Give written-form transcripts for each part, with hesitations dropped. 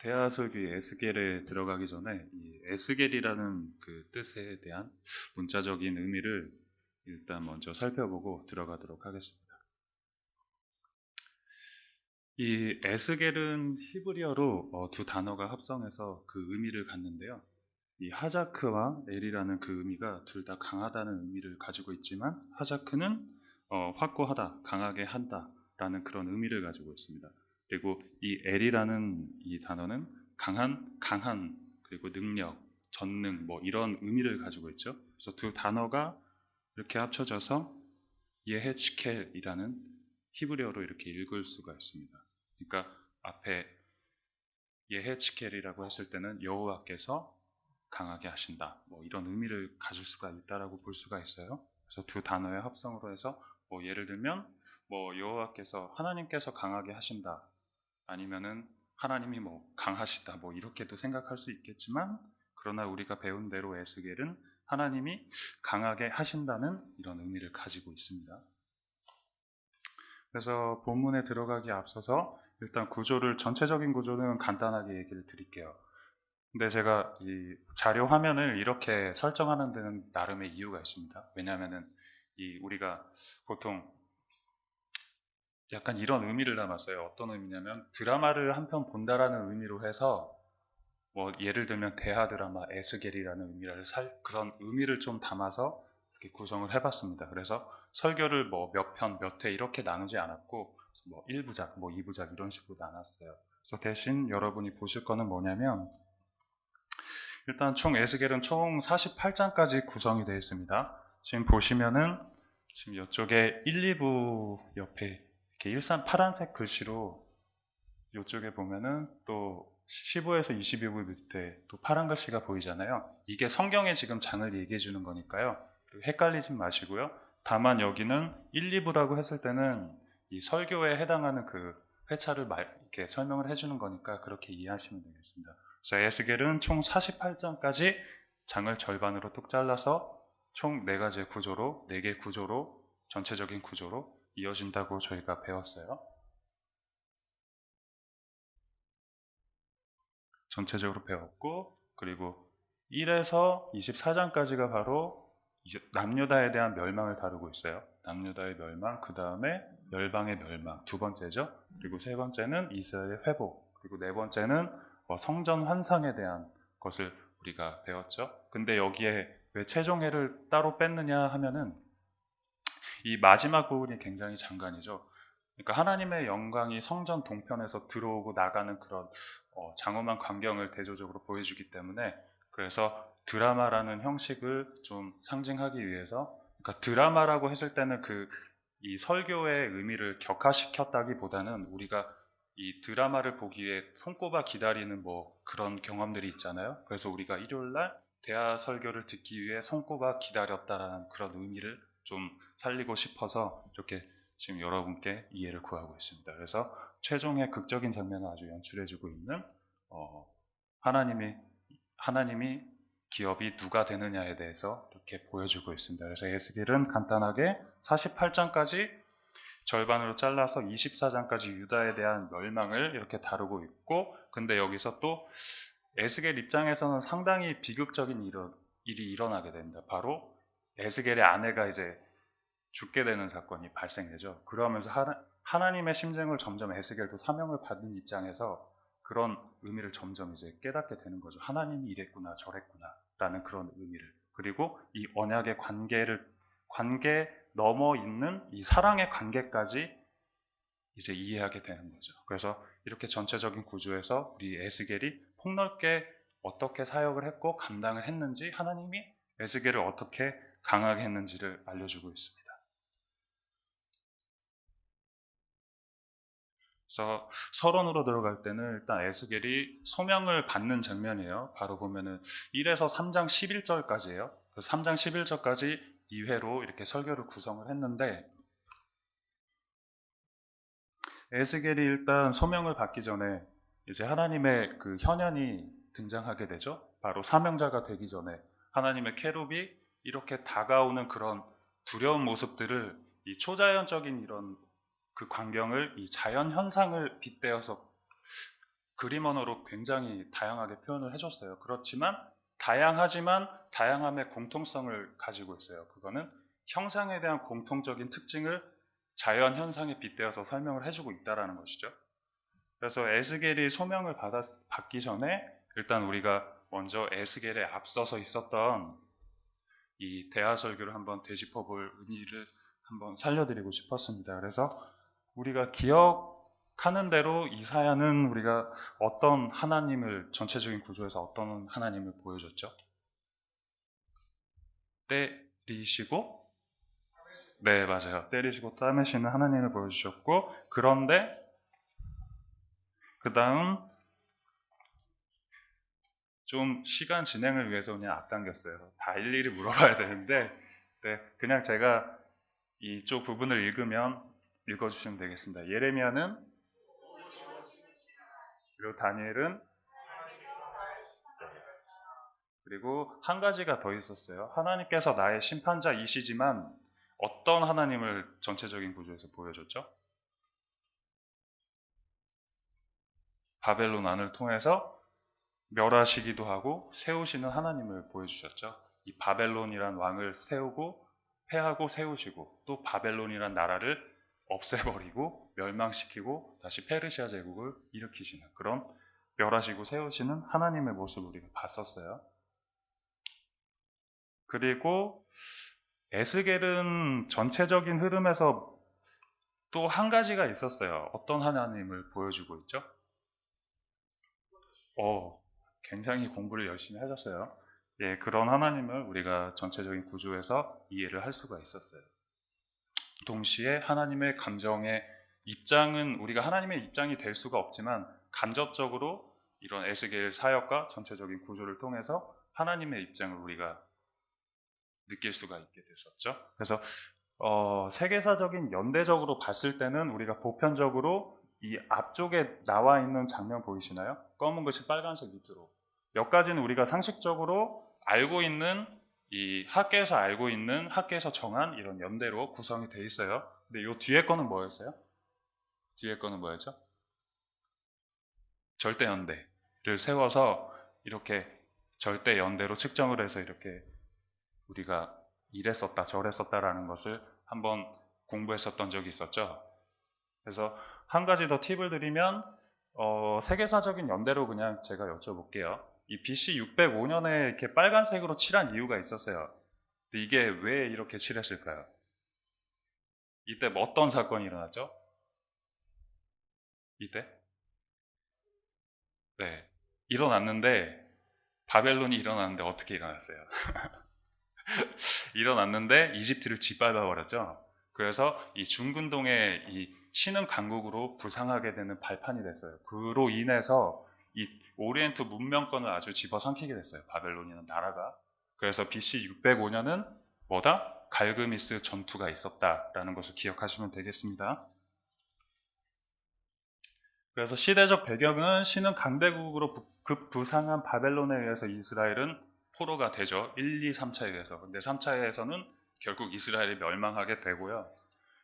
대하설교 에스겔에 들어가기 전에 이 에스겔이라는 그 뜻에 대한 문자적인 의미를 일단 먼저 살펴보고 들어가도록 하겠습니다. 이 에스겔은 히브리어로 두 단어가 합성해서 그 의미를 갖는데요. 이 하자크와 엘이라는 그 의미가 둘 다 강하다는 의미를 가지고 있지만 하자크는 확고하다, 강하게 한다라는 그런 의미를 가지고 있습니다. 그리고 이 엘이라는 이 단어는 강한 그리고 능력, 전능 뭐 이런 의미를 가지고 있죠. 그래서 두 단어가 이렇게 합쳐져서 예헤치켈이라는 히브리어로 이렇게 읽을 수가 있습니다. 그러니까 앞에 예헤치켈이라고 했을 때는 여호와께서 강하게 하신다 뭐 이런 의미를 가질 수가 있다라고 볼 수가 있어요. 그래서 두 단어의 합성으로 해서 뭐 예를 들면 뭐 여호와께서 하나님께서 강하게 하신다 아니면은 하나님이 뭐 강하시다 뭐 이렇게도 생각할 수 있겠지만 그러나 우리가 배운 대로 에스겔은 하나님이 강하게 하신다는 이런 의미를 가지고 있습니다. 그래서 본문에 들어가기 앞서서 일단 전체적인 구조는 간단하게 얘기를 드릴게요. 근데 제가 이 자료 화면을 이렇게 설정하는 데는 나름의 이유가 있습니다. 왜냐하면은 우리가 보통 약간 이런 의미를 담았어요. 어떤 의미냐면 드라마를 한 편 본다라는 의미로 해서 뭐 예를 들면 대하 드라마 에스겔이라는 그런 의미를 좀 담아서 이렇게 구성을 해봤습니다. 그래서 설교를 뭐 몇 편, 몇 회 이렇게 나누지 않았고 뭐 1부작, 뭐 2부작 이런 식으로 나눴어요. 그래서 대신 여러분이 보실 거는 뭐냐면 일단 에스겔은 총 48장까지 구성이 되어 있습니다. 지금 보시면은 지금 이쪽에 1, 2부 옆에 이렇게 일산 파란색 글씨로 이쪽에 보면은 또 15에서 22부 밑에 또 파란 글씨가 보이잖아요. 이게 성경의 지금 장을 얘기해 주는 거니까요. 헷갈리지 마시고요. 다만 여기는 1, 2부라고 했을 때는 이 설교에 해당하는 그 회차를 이렇게 설명을 해주는 거니까 그렇게 이해하시면 되겠습니다. 그래서 에스겔은 총 48장까지 장을 절반으로 뚝 잘라서 총 4가지의 구조로, 4개 구조로, 전체적인 구조로 이어진다고 저희가 배웠어요. 전체적으로 배웠고, 그리고 1에서 24장까지가 바로 남유다에 대한 멸망을 다루고 있어요. 남유다의 멸망, 그 다음에 열방의 멸망, 두 번째죠. 그리고 세 번째는 이스라엘의 회복, 그리고 네 번째는 성전 환상에 대한 것을 우리가 배웠죠. 근데 여기에 왜 최종회를 따로 뺐느냐 하면은 이 마지막 부분이 굉장히 장관이죠. 그러니까 하나님의 영광이 성전 동편에서 들어오고 나가는 그런 장엄한 광경을 대조적으로 보여주기 때문에 그래서 드라마라는 형식을 좀 상징하기 위해서 그러니까 드라마라고 했을 때는 이 설교의 의미를 격화시켰다기보다는 우리가 이 드라마를 보기 위해 손꼽아 기다리는 뭐 그런 경험들이 있잖아요. 그래서 우리가 일요일날 대화 설교를 듣기 위해 손꼽아 기다렸다라는 그런 의미를 좀 살리고 싶어서 이렇게 지금 여러분께 이해를 구하고 있습니다. 그래서 최종의 극적인 장면을 아주 연출해주고 있는 하나님이 기업이 누가 되느냐에 대해서 이렇게 보여주고 있습니다. 그래서 에스겔은 간단하게 48장까지 절반으로 잘라서 24장까지 유다에 대한 멸망을 이렇게 다루고 있고, 근데 여기서 또 에스겔 입장에서는 상당히 비극적인 일이 일어나게 됩니다. 바로 에스겔의 아내가 이제 죽게 되는 사건이 발생되죠. 그러면서 하나님의 심정을 점점 에스겔도 사명을 받은 입장에서 그런 의미를 점점 이제 깨닫게 되는 거죠. 하나님이 이랬구나 저랬구나 라는 그런 의미를. 그리고 이 언약의 관계 넘어 있는 이 사랑의 관계까지 이제 이해하게 되는 거죠. 그래서 이렇게 전체적인 구조에서 우리 에스겔이 폭넓게 어떻게 사역을 했고 감당을 했는지, 하나님이 에스겔을 어떻게 강하게 했는지를 알려주고 있습니다. 그래서 서론으로 들어갈 때는 일단 에스겔이 소명을 받는 장면이에요. 바로 보면은 1에서 3장 11절까지예요. 3장 11절까지 2회로 이렇게 설교를 구성을 했는데, 에스겔이 일단 소명을 받기 전에 이제 하나님의 그 현현이 등장하게 되죠. 바로 사명자가 되기 전에 하나님의 케룹이 이렇게 다가오는 그런 두려운 모습들을 이 초자연적인 이런 그 광경을 이 자연 현상을 빗대어서 그림 언어로 굉장히 다양하게 표현을 해줬어요. 그렇지만 다양하지만 다양함의 공통성을 가지고 있어요. 그거는 형상에 대한 공통적인 특징을 자연 현상에 빗대어서 설명을 해주고 있다는 것이죠. 그래서 에스겔이 소명을 받기 전에 일단 우리가 먼저 에스겔에 앞서서 있었던 이 대하설교를 한번 되짚어 볼 의미를 한번 살려드리고 싶었습니다. 그래서 우리가 기억하는 대로 이사야는 우리가 어떤 하나님을, 전체적인 구조에서 어떤 하나님을 보여줬죠? 때리시고, 네, 맞아요. 때리시고 따매시는 하나님을 보여주셨고, 그런데 그 다음 좀 시간 진행을 위해서 그냥 앞당겼어요. 다 일일이 물어봐야 되는데, 네, 그냥 제가 이쪽 부분을 읽어주시면 되겠습니다. 예레미야는, 그리고 다니엘은, 네, 그리고 한 가지가 더 있었어요. 하나님께서 나의 심판자이시지만 어떤 하나님을 전체적인 구조에서 보여줬죠? 바벨론 안을 통해서 멸하시기도 하고 세우시는 하나님을 보여주셨죠. 이 바벨론이란 왕을 세우고 패하고 세우시고 또 바벨론이란 나라를 없애버리고 멸망시키고 다시 페르시아 제국을 일으키시는 그런 멸하시고 세우시는 하나님의 모습을 우리가 봤었어요. 그리고 에스겔은 전체적인 흐름에서 또 한 가지가 있었어요. 어떤 하나님을 보여주고 있죠? 굉장히 공부를 열심히 하셨어요. 예, 그런 하나님을 우리가 전체적인 구조에서 이해를 할 수가 있었어요. 동시에 하나님의 감정의 입장은 우리가 하나님의 입장이 될 수가 없지만 간접적으로 이런 에스겔 사역과 전체적인 구조를 통해서 하나님의 입장을 우리가 느낄 수가 있게 됐었죠. 그래서 세계사적인 연대적으로 봤을 때는 우리가 보편적으로 이 앞쪽에 나와 있는 장면 보이시나요? 검은 글씨 빨간색 밑으로 몇 가지는 우리가 상식적으로 알고 있는 이 학계에서 알고 있는 학계에서 정한 이런 연대로 구성이 되어 있어요. 근데 이 뒤에 거는 뭐였어요? 뒤에 거는 뭐였죠? 절대 연대를 세워서 이렇게 절대 연대로 측정을 해서 이렇게 우리가 이랬었다 저랬었다라는 것을 한번 공부했었던 적이 있었죠. 그래서 한 가지 더 팁을 드리면 세계사적인 연대로 그냥 제가 여쭤볼게요. 이 BC 605년에 이렇게 빨간색으로 칠한 이유가 있었어요. 근데 이게 왜 이렇게 칠했을까요? 이때 뭐 어떤 사건이 일어났죠? 이때? 네. 일어났는데 바벨론이 일어났는데 어떻게 일어났어요? 일어났는데 이집트를 짓밟아 버렸죠. 그래서 이 중근동의 이 신흥 강국으로 부상하게 되는 발판이 됐어요. 그로 인해서 이 오리엔트 문명권을 아주 집어삼키게 됐어요. 바벨론이라는 나라가. 그래서 BC 605년은 뭐다? 갈그미스 전투가 있었다라는 것을 기억하시면 되겠습니다. 그래서 시대적 배경은 신흥 강대국으로 급부상한 바벨론에 의해서 이스라엘은 포로가 되죠. 1, 2, 3차에 의해서. 근데 3차에서는 결국 이스라엘이 멸망하게 되고요.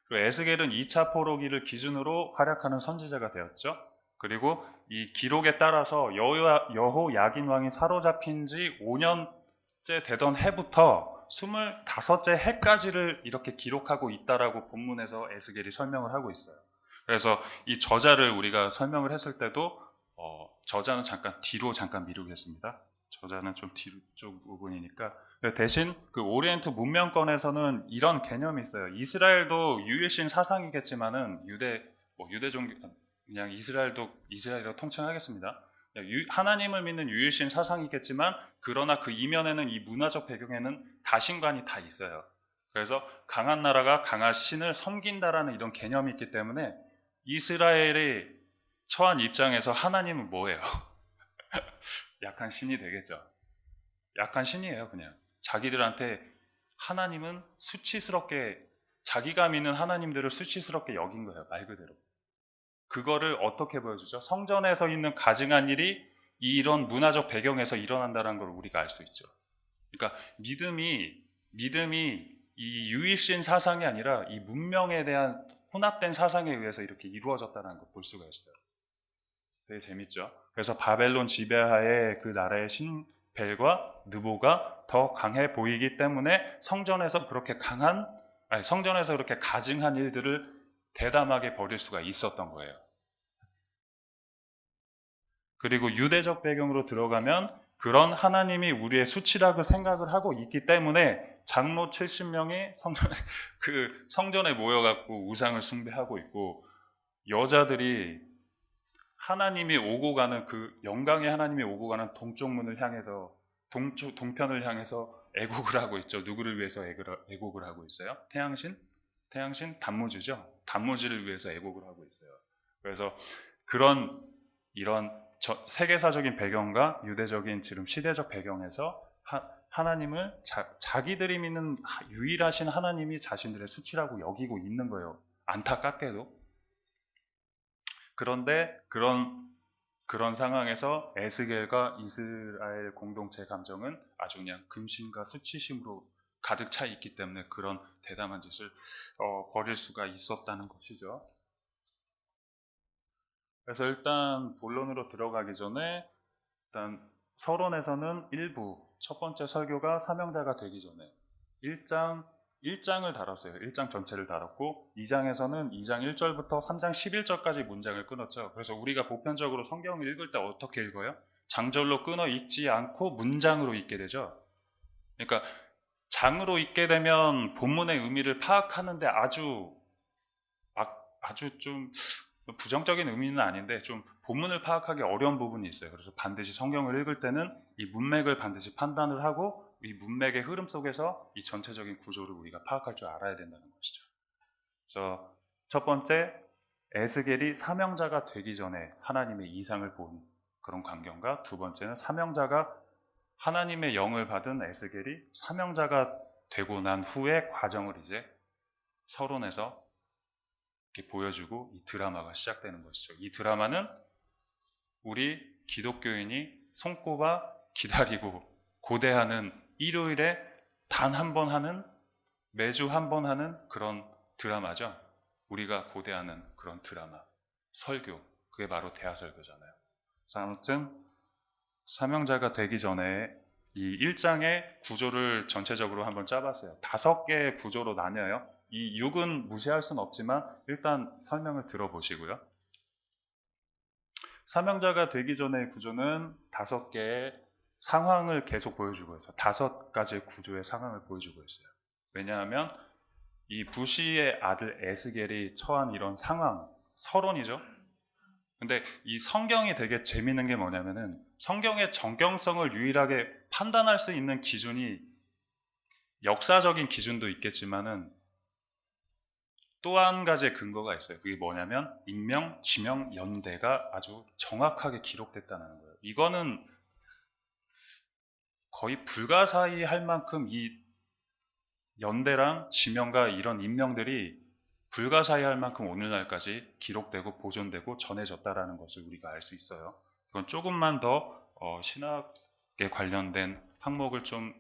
그리고 에스겔은 2차 포로기를 기준으로 활약하는 선지자가 되었죠. 그리고 이 기록에 따라서 여호야긴 왕이 사로잡힌 지 5년째 되던 해부터 25째 해까지를 이렇게 기록하고 있다라고 본문에서 에스겔이 설명을 하고 있어요. 그래서 이 저자를 우리가 설명을 했을 때도 저자는 뒤로 미루겠습니다. 저자는 좀 뒤쪽 부분이니까. 대신 그 오리엔트 문명권에서는 이런 개념이 있어요. 이스라엘도 유일신 사상이겠지만은 유대 종교 그냥 이스라엘이라고 통칭하겠습니다. 하나님을 믿는 유일신 사상이겠지만 그러나 그 이면에는 이 문화적 배경에는 다신관이 다 있어요. 그래서 강한 나라가 강한 신을 섬긴다라는 이런 개념이 있기 때문에 이스라엘의 처한 입장에서 하나님은 뭐예요? 약한 신이 되겠죠. 약한 신이에요. 그냥 자기들한테 하나님은 수치스럽게 자기가 믿는 하나님들을 수치스럽게 여긴 거예요. 말 그대로. 그거를 어떻게 보여주죠? 성전에서 있는 가증한 일이 이런 문화적 배경에서 일어난다는 걸 우리가 알 수 있죠. 그러니까 믿음이 이 유일신 사상이 아니라 이 문명에 대한 혼합된 사상에 의해서 이렇게 이루어졌다는 걸 볼 수가 있어요. 되게 재밌죠. 그래서 바벨론 지배하에 그 나라의 신벨과 느보가 더 강해 보이기 때문에 성전에서 그렇게 가증한 일들을 대담하게 벌일 수가 있었던 거예요. 그리고 유대적 배경으로 들어가면 그런 하나님이 우리의 수치라고 생각을 하고 있기 때문에 장로 70명이 성전에 모여갖고 우상을 숭배하고 있고, 여자들이 하나님이 오고 가는 그 영광의 하나님이 오고 가는 동쪽문을 향해서 동편을 향해서 애곡을 하고 있죠. 누구를 위해서 애곡을 하고 있어요? 태양신 단무지죠. 단무지를 위해서 애곡을 하고 있어요. 그래서 이런 세계사적인 배경과 유대적인 지금 시대적 배경에서 하나님을 자기들이 믿는 유일하신 하나님이 자신들의 수치라고 여기고 있는 거예요. 안타깝게도. 그런데 그런 상황에서 에스겔과 이스라엘 공동체 감정은 아주 그냥 근심과 수치심으로 가득 차 있기 때문에 그런 대담한 짓을 벌일 수가 있었다는 것이죠. 그래서 일단 본론으로 들어가기 전에 일단 서론에서는 첫 번째 설교가 사명자가 되기 전에 1장을 다뤘어요. 1장 전체를 다뤘고 2장에서는 2장 1절부터 3장 11절까지 문장을 끊었죠. 그래서 우리가 보편적으로 성경을 읽을 때 어떻게 읽어요? 장절로 끊어 읽지 않고 문장으로 읽게 되죠. 그러니까 장으로 읽게 되면 본문의 의미를 파악하는데 아주 좀 부정적인 의미는 아닌데 좀 본문을 파악하기 어려운 부분이 있어요. 그래서 반드시 성경을 읽을 때는 이 문맥을 반드시 판단을 하고 이 문맥의 흐름 속에서 이 전체적인 구조를 우리가 파악할 줄 알아야 된다는 것이죠. 그래서 첫 번째, 에스겔이 사명자가 되기 전에 하나님의 이상을 본 그런 광경과, 두 번째는 하나님의 영을 받은 에스겔이 사명자가 되고 난 후의 과정을 이제 서론에서 이렇게 보여주고 이 드라마가 시작되는 것이죠. 이 드라마는 우리 기독교인이 손꼽아 기다리고 고대하는 일요일에 단 한 번 하는, 매주 한 번 하는 그런 드라마죠. 우리가 고대하는 그런 드라마, 설교, 그게 바로 대하설교잖아요. 그래서 아무튼 사명자가 되기 전에 이 1장의 구조를 전체적으로 한번 짜봤어요. 5개의 구조로 나뉘어요. 이 6은 무시할 수는 없지만 일단 설명을 들어보시고요. 사명자가 되기 전의 구조는 5개의 상황을 계속 보여주고 있어요. 5가지의 구조의 상황을 보여주고 있어요. 왜냐하면 이 부시의 아들 에스겔이 처한 이런 상황, 서론이죠. 근데 이 성경이 되게 재밌는 게 뭐냐면은 성경의 정경성을 유일하게 판단할 수 있는 기준이 역사적인 기준도 있겠지만은 또 한 가지의 근거가 있어요. 그게 뭐냐면 인명, 지명, 연대가 아주 정확하게 기록됐다는 거예요. 이거는 거의 불가사의할 만큼 이 연대랑 지명과 이런 인명들이 불가사의할 만큼 오늘날까지 기록되고 보존되고 전해졌다라는 것을 우리가 알 수 있어요. 이건 조금만 더 신학에 관련된 항목을 좀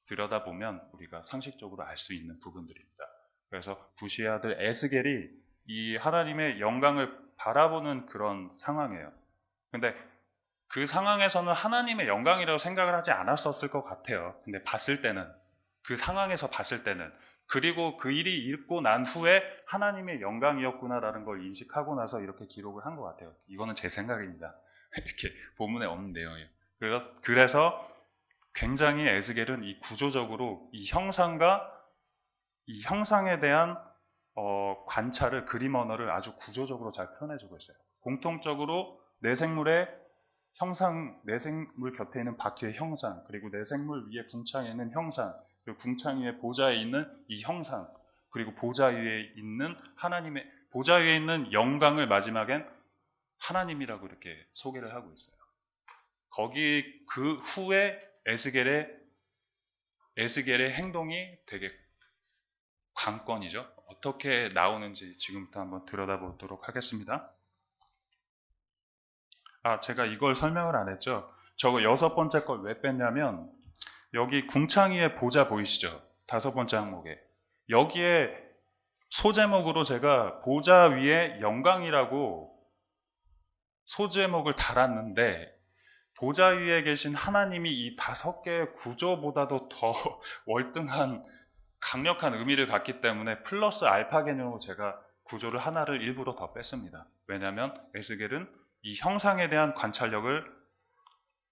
들여다보면 우리가 상식적으로 알 수 있는 부분들입니다. 그래서 부시의 아들 에스겔이 이 하나님의 영광을 바라보는 그런 상황이에요. 근데 그 상황에서는 하나님의 영광이라고 생각을 하지 않았었을 것 같아요. 근데 그 상황에서 봤을 때는, 그리고 그 일이 있고 난 후에 하나님의 영광이었구나라는 걸 인식하고 나서 이렇게 기록을 한 것 같아요. 이거는 제 생각입니다. 이렇게 본문에 없는 내용이에요. 그래서 굉장히 에스겔은 이 구조적으로 이 형상과 이 형상에 대한 관찰을, 그림 언어를 아주 구조적으로 잘 표현해주고 있어요. 공통적으로 내생물의 형상, 내생물 곁에 있는 바퀴의 형상, 그리고 내생물 위에 궁창에 있는 형상, 그리고 궁창 위에 보좌에 있는 이 형상, 그리고 보좌 위에 있는 영광을 마지막엔 하나님이라고 이렇게 소개를 하고 있어요. 거기 그 후에 에스겔의 행동이 되게 관건이죠. 어떻게 나오는지 지금부터 한번 들여다보도록 하겠습니다. 제가 이걸 설명을 안 했죠. 저거 6번째 걸 왜 뺐냐면 여기 궁창 위에 보좌 보이시죠? 5번째 항목에. 여기에 소제목으로 제가 보좌 위에 영광이라고 소제목을 달았는데 보좌 위에 계신 하나님이 이 5개의 구조보다도 더 월등한 강력한 의미를 갖기 때문에 플러스 알파 개념으로 제가 구조를 하나를 일부러 더 뺐습니다. 왜냐하면 에스겔은 이 형상에 대한 관찰력을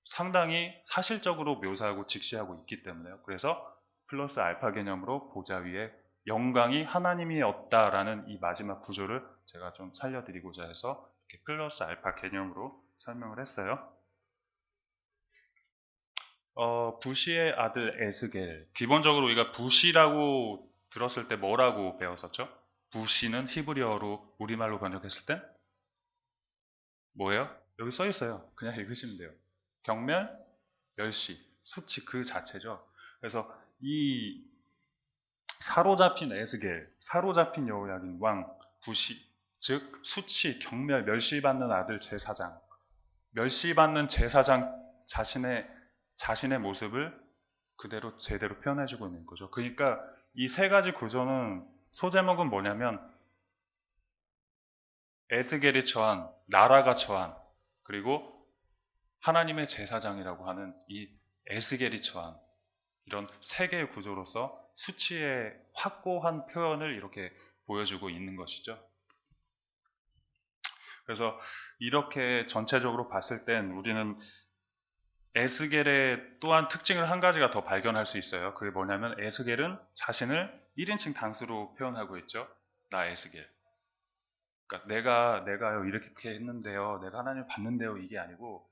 상당히 사실적으로 묘사하고 직시하고 있기 때문에요. 그래서 플러스 알파 개념으로 보좌 위에 영광이 하나님이었다라는 이 마지막 구조를 제가 좀 살려드리고자 해서 이렇게 플러스 알파 개념으로 설명을 했어요. 부시의 아들 에스겔. 기본적으로 우리가 부시라고 들었을 때 뭐라고 배웠었죠? 부시는 히브리어로 우리말로 번역했을 땐 뭐예요? 여기 써 있어요. 그냥 읽으시면 돼요. 경멸, 멸시, 수치 그 자체죠. 그래서 이 사로잡힌 에스겔, 사로잡힌 여호야긴 왕, 부시, 즉 수치, 경멸, 멸시받는 아들 제사장, 멸시받는 제사장 자신의 모습을 그대로 제대로 표현해주고 있는 거죠. 그러니까 이 세 가지 구조는 소제목은 뭐냐면 에스겔이 처한, 나라가 처한, 그리고 하나님의 제사장이라고 하는 이 에스겔이 처한 이런 세 개의 구조로서 수치의 확고한 표현을 이렇게 보여주고 있는 것이죠. 그래서 이렇게 전체적으로 봤을 땐 우리는 에스겔의 또한 특징을 한 가지가 더 발견할 수 있어요. 그게 뭐냐면 에스겔은 자신을 1인칭 단수로 표현하고 있죠. 나 에스겔. 그러니까 내가요 이렇게 했는데요, 내가 하나님을 봤는데요, 이게 아니고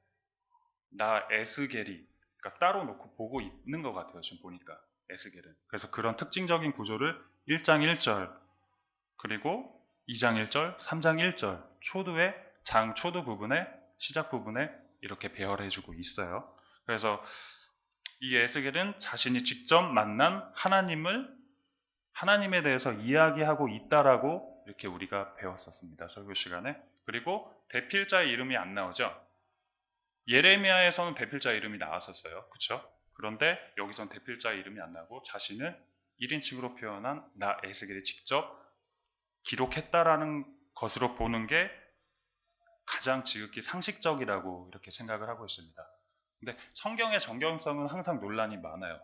나 에스겔이, 그러니까 따로 놓고 보고 있는 것 같아요. 지금 보니까 에스겔은. 그래서 그런 특징적인 구조를 1장 1절 그리고 2장 1절, 3장 1절 초두의 장 초두 부분에 시작 부분에 이렇게 배열해주고 있어요. 그래서 이 에스겔은 자신이 직접 만난 하나님에 대해서 이야기하고 있다라고 이렇게 우리가 배웠었습니다. 설교 시간에. 그리고 대필자의 이름이 안 나오죠. 예레미야에서는 대필자 이름이 나왔었어요. 그렇죠? 그런데 여기서는 대필자 이름이 안 나고 자신을 1인칭으로 표현한 나 에스겔이 직접 기록했다라는 것으로 보는 게 가장 지극히 상식적이라고 이렇게 생각을 하고 있습니다. 근데 성경의 정경성은 항상 논란이 많아요.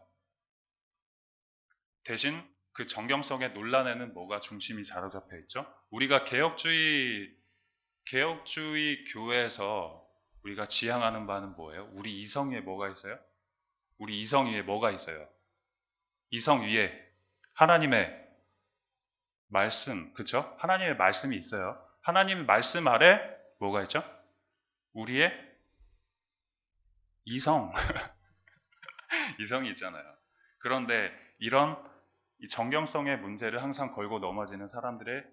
대신 그 정경성의 논란에는 뭐가 중심이 사로잡혀 있죠? 우리가 개혁주의 교회에서 우리가 지향하는 바는 뭐예요? 우리 이성 위에 뭐가 있어요? 우리 이성 위에 뭐가 있어요? 이성 위에 하나님의 말씀, 그렇죠? 하나님의 말씀이 있어요. 하나님의 말씀 아래 뭐가 있죠? 우리의 이성이 있잖아요. 그런데 이런 이 정경성의 문제를 항상 걸고 넘어지는 사람들의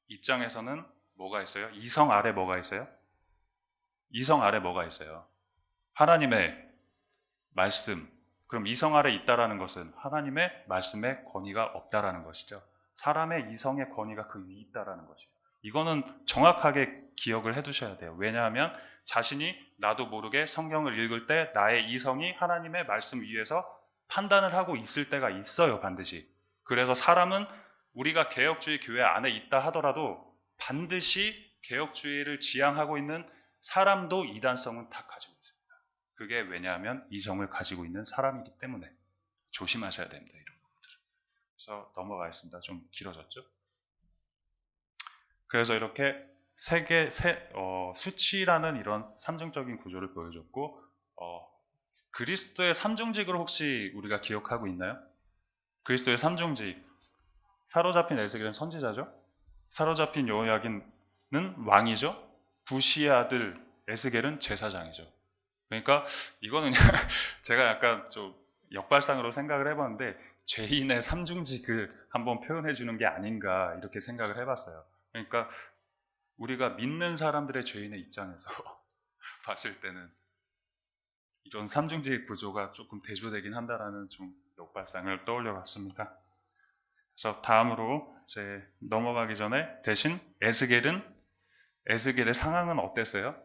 입장에서는 뭐가 있어요? 이성 아래 뭐가 있어요? 이성 아래 뭐가 있어요? 하나님의 말씀. 그럼 이성 아래 있다라는 것은 하나님의 말씀에 권위가 없다라는 것이죠. 사람의 이성의 권위가 그 위에 있다라는 것이에요. 이거는 정확하게 기억을 해두셔야 돼요. 왜냐하면 자신이 나도 모르게 성경을 읽을 때 나의 이성이 하나님의 말씀 위에서 판단을 하고 있을 때가 있어요. 반드시. 그래서 사람은 우리가 개혁주의 교회 안에 있다 하더라도 반드시 개혁주의를 지향하고 있는 사람도 이단성은 다 가지고 있습니다. 그게 왜냐하면 이성을 가지고 있는 사람이기 때문에 조심하셔야 됩니다. 이런 것들을. 그래서 넘어가겠습니다. 좀 길어졌죠? 그래서 이렇게 수치라는 이런 삼중적인 구조를 보여줬고, 그리스도의 삼중직을 혹시 우리가 기억하고 있나요? 그리스도의 삼중직. 사로잡힌 에스겔은 선지자죠. 사로잡힌 여호야긴은 왕이죠. 부시의 아들 에스겔은 제사장이죠. 그러니까 이거는 제가 약간 좀 역발상으로 생각을 해봤는데 죄인의 삼중직을 한번 표현해 주는 게 아닌가 이렇게 생각을 해봤어요. 그러니까 우리가 믿는 사람들의 죄인의 입장에서 봤을 때는 이런 삼중직 구조가 조금 대조되긴 한다라는 좀 역발상을 떠올려 봤습니다. 그래서 다음으로 이제 넘어가기 전에 대신 에스겔의 상황은 어땠어요?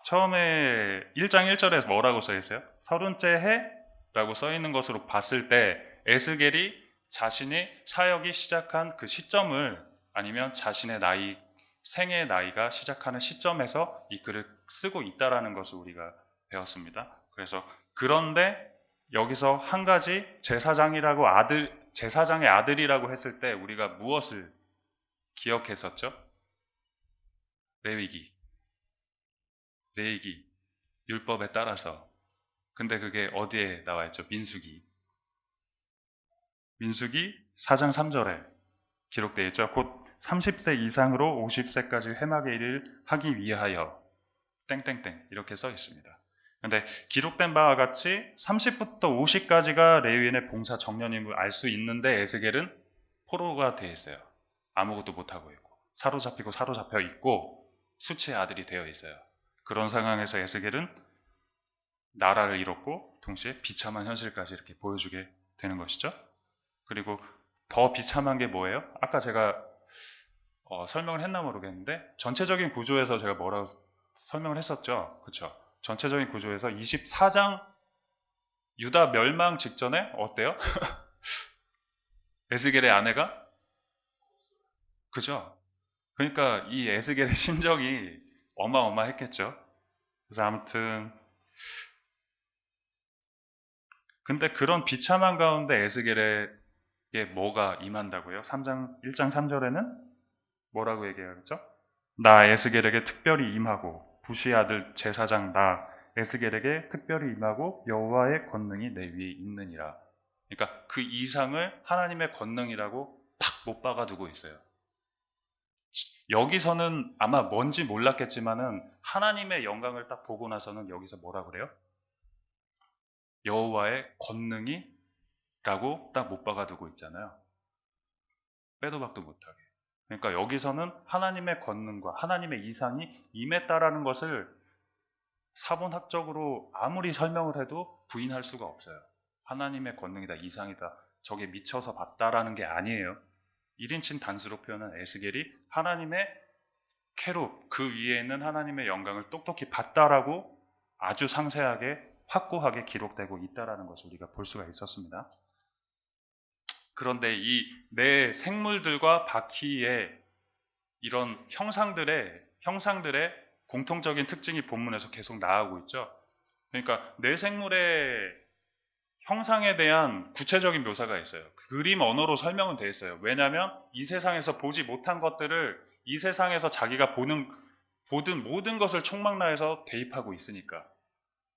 처음에 1장 1절에 뭐라고 써 있어요? 30째 해라고 써 있는 것으로 봤을 때 에스겔이 자신이 사역이 시작한 그 시점을, 아니면 자신의 나이 생의 나이가 시작하는 시점에서 이 글을 쓰고 있다라는 것을 우리가 배웠습니다. 그래서 그런데 여기서 한 가지 제사장의 아들이라고 했을 때 우리가 무엇을 기억했었죠? 레위기, 율법에 따라서. 근데 그게 어디에 나와 있죠? 민수기 4장 3절에 기록되어 있죠. 곧 30세 이상으로 50세까지 회막의 일을 하기 위하여 땡땡땡 이렇게 써 있습니다. 근데 기록된 바와 같이 30부터 50까지가 레위인의 봉사 정년임을 알 수 있는데 에스겔은 포로가 되어 있어요. 아무것도 못하고 있고 사로잡혀 있고 수치의 아들이 되어 있어요. 그런 상황에서 에스겔은 나라를 잃었고 동시에 비참한 현실까지 이렇게 보여주게 되는 것이죠. 그리고 더 비참한 게 뭐예요? 아까 제가 설명을 했나 모르겠는데 전체적인 구조에서 제가 뭐라고 설명을 했었죠. 그렇죠? 전체적인 구조에서 24장 유다 멸망 직전에 어때요? 에스겔의 아내가? 그죠? 그러니까 이 에스겔의 심정이 어마어마했겠죠. 그래서 아무튼 근데 그런 비참한 가운데 에스겔에게 뭐가 임한다고요? 1장 3절에는 뭐라고 얘기하겠죠? 나 에스겔에게 특별히 임하고 부시 아들 제사장 나 에스겔에게 특별히 임하고 여호와의 권능이 내 위에 있느니라. 그러니까 그 이상을 하나님의 권능이라고 탁 못 박아두고 있어요. 여기서는 아마 뭔지 몰랐겠지만은 하나님의 영광을 딱 보고 나서는 여기서 뭐라 그래요? 여호와의 권능이 라고 딱 못 박아두고 있잖아요. 빼도 박도 못하게. 그러니까 여기서는 하나님의 권능과 하나님의 이상이 임했다라는 것을 사본학적으로 아무리 설명을 해도 부인할 수가 없어요. 하나님의 권능이다, 이상이다, 저게 미쳐서 봤다라는 게 아니에요. 1인칭 단수로 표현한 에스겔이 하나님의 케룹, 그 위에 있는 하나님의 영광을 똑똑히 봤다라고 아주 상세하게 확고하게 기록되고 있다라는 것을 우리가 볼 수가 있었습니다. 그런데 이 내 생물들과 바퀴의 이런 형상들의 공통적인 특징이 본문에서 계속 나오고 있죠. 그러니까 내 생물의 형상에 대한 구체적인 묘사가 있어요. 그림 언어로 설명은 되어 있어요. 왜냐하면 이 세상에서 보지 못한 것들을 이 세상에서 자기가 보든 모든 것을 총망라해서 대입하고 있으니까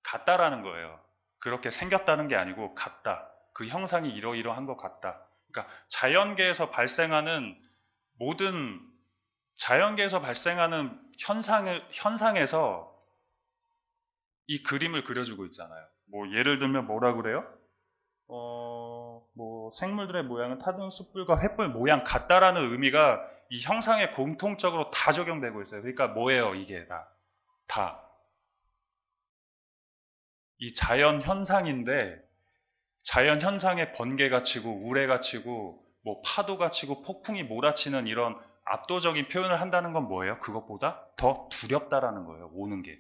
같다라는 거예요. 그렇게 생겼다는 게 아니고 같다. 그 형상이 이러이러한 것 같다. 그러니까 자연계에서 발생하는 현상에서 이 그림을 그려주고 있잖아요. 뭐 예를 들면 뭐라 그래요? 뭐 생물들의 모양은 타든 숯불과 횃불 모양 같다라는 의미가 이 형상에 공통적으로 다 적용되고 있어요. 그러니까 뭐예요? 이게 다. 이 자연 현상인데 자연 현상에 번개가 치고 우레가 치고 뭐 파도가 치고 폭풍이 몰아치는 이런 압도적인 표현을 한다는 건 뭐예요? 그것보다 더 두렵다라는 거예요. 오는 게.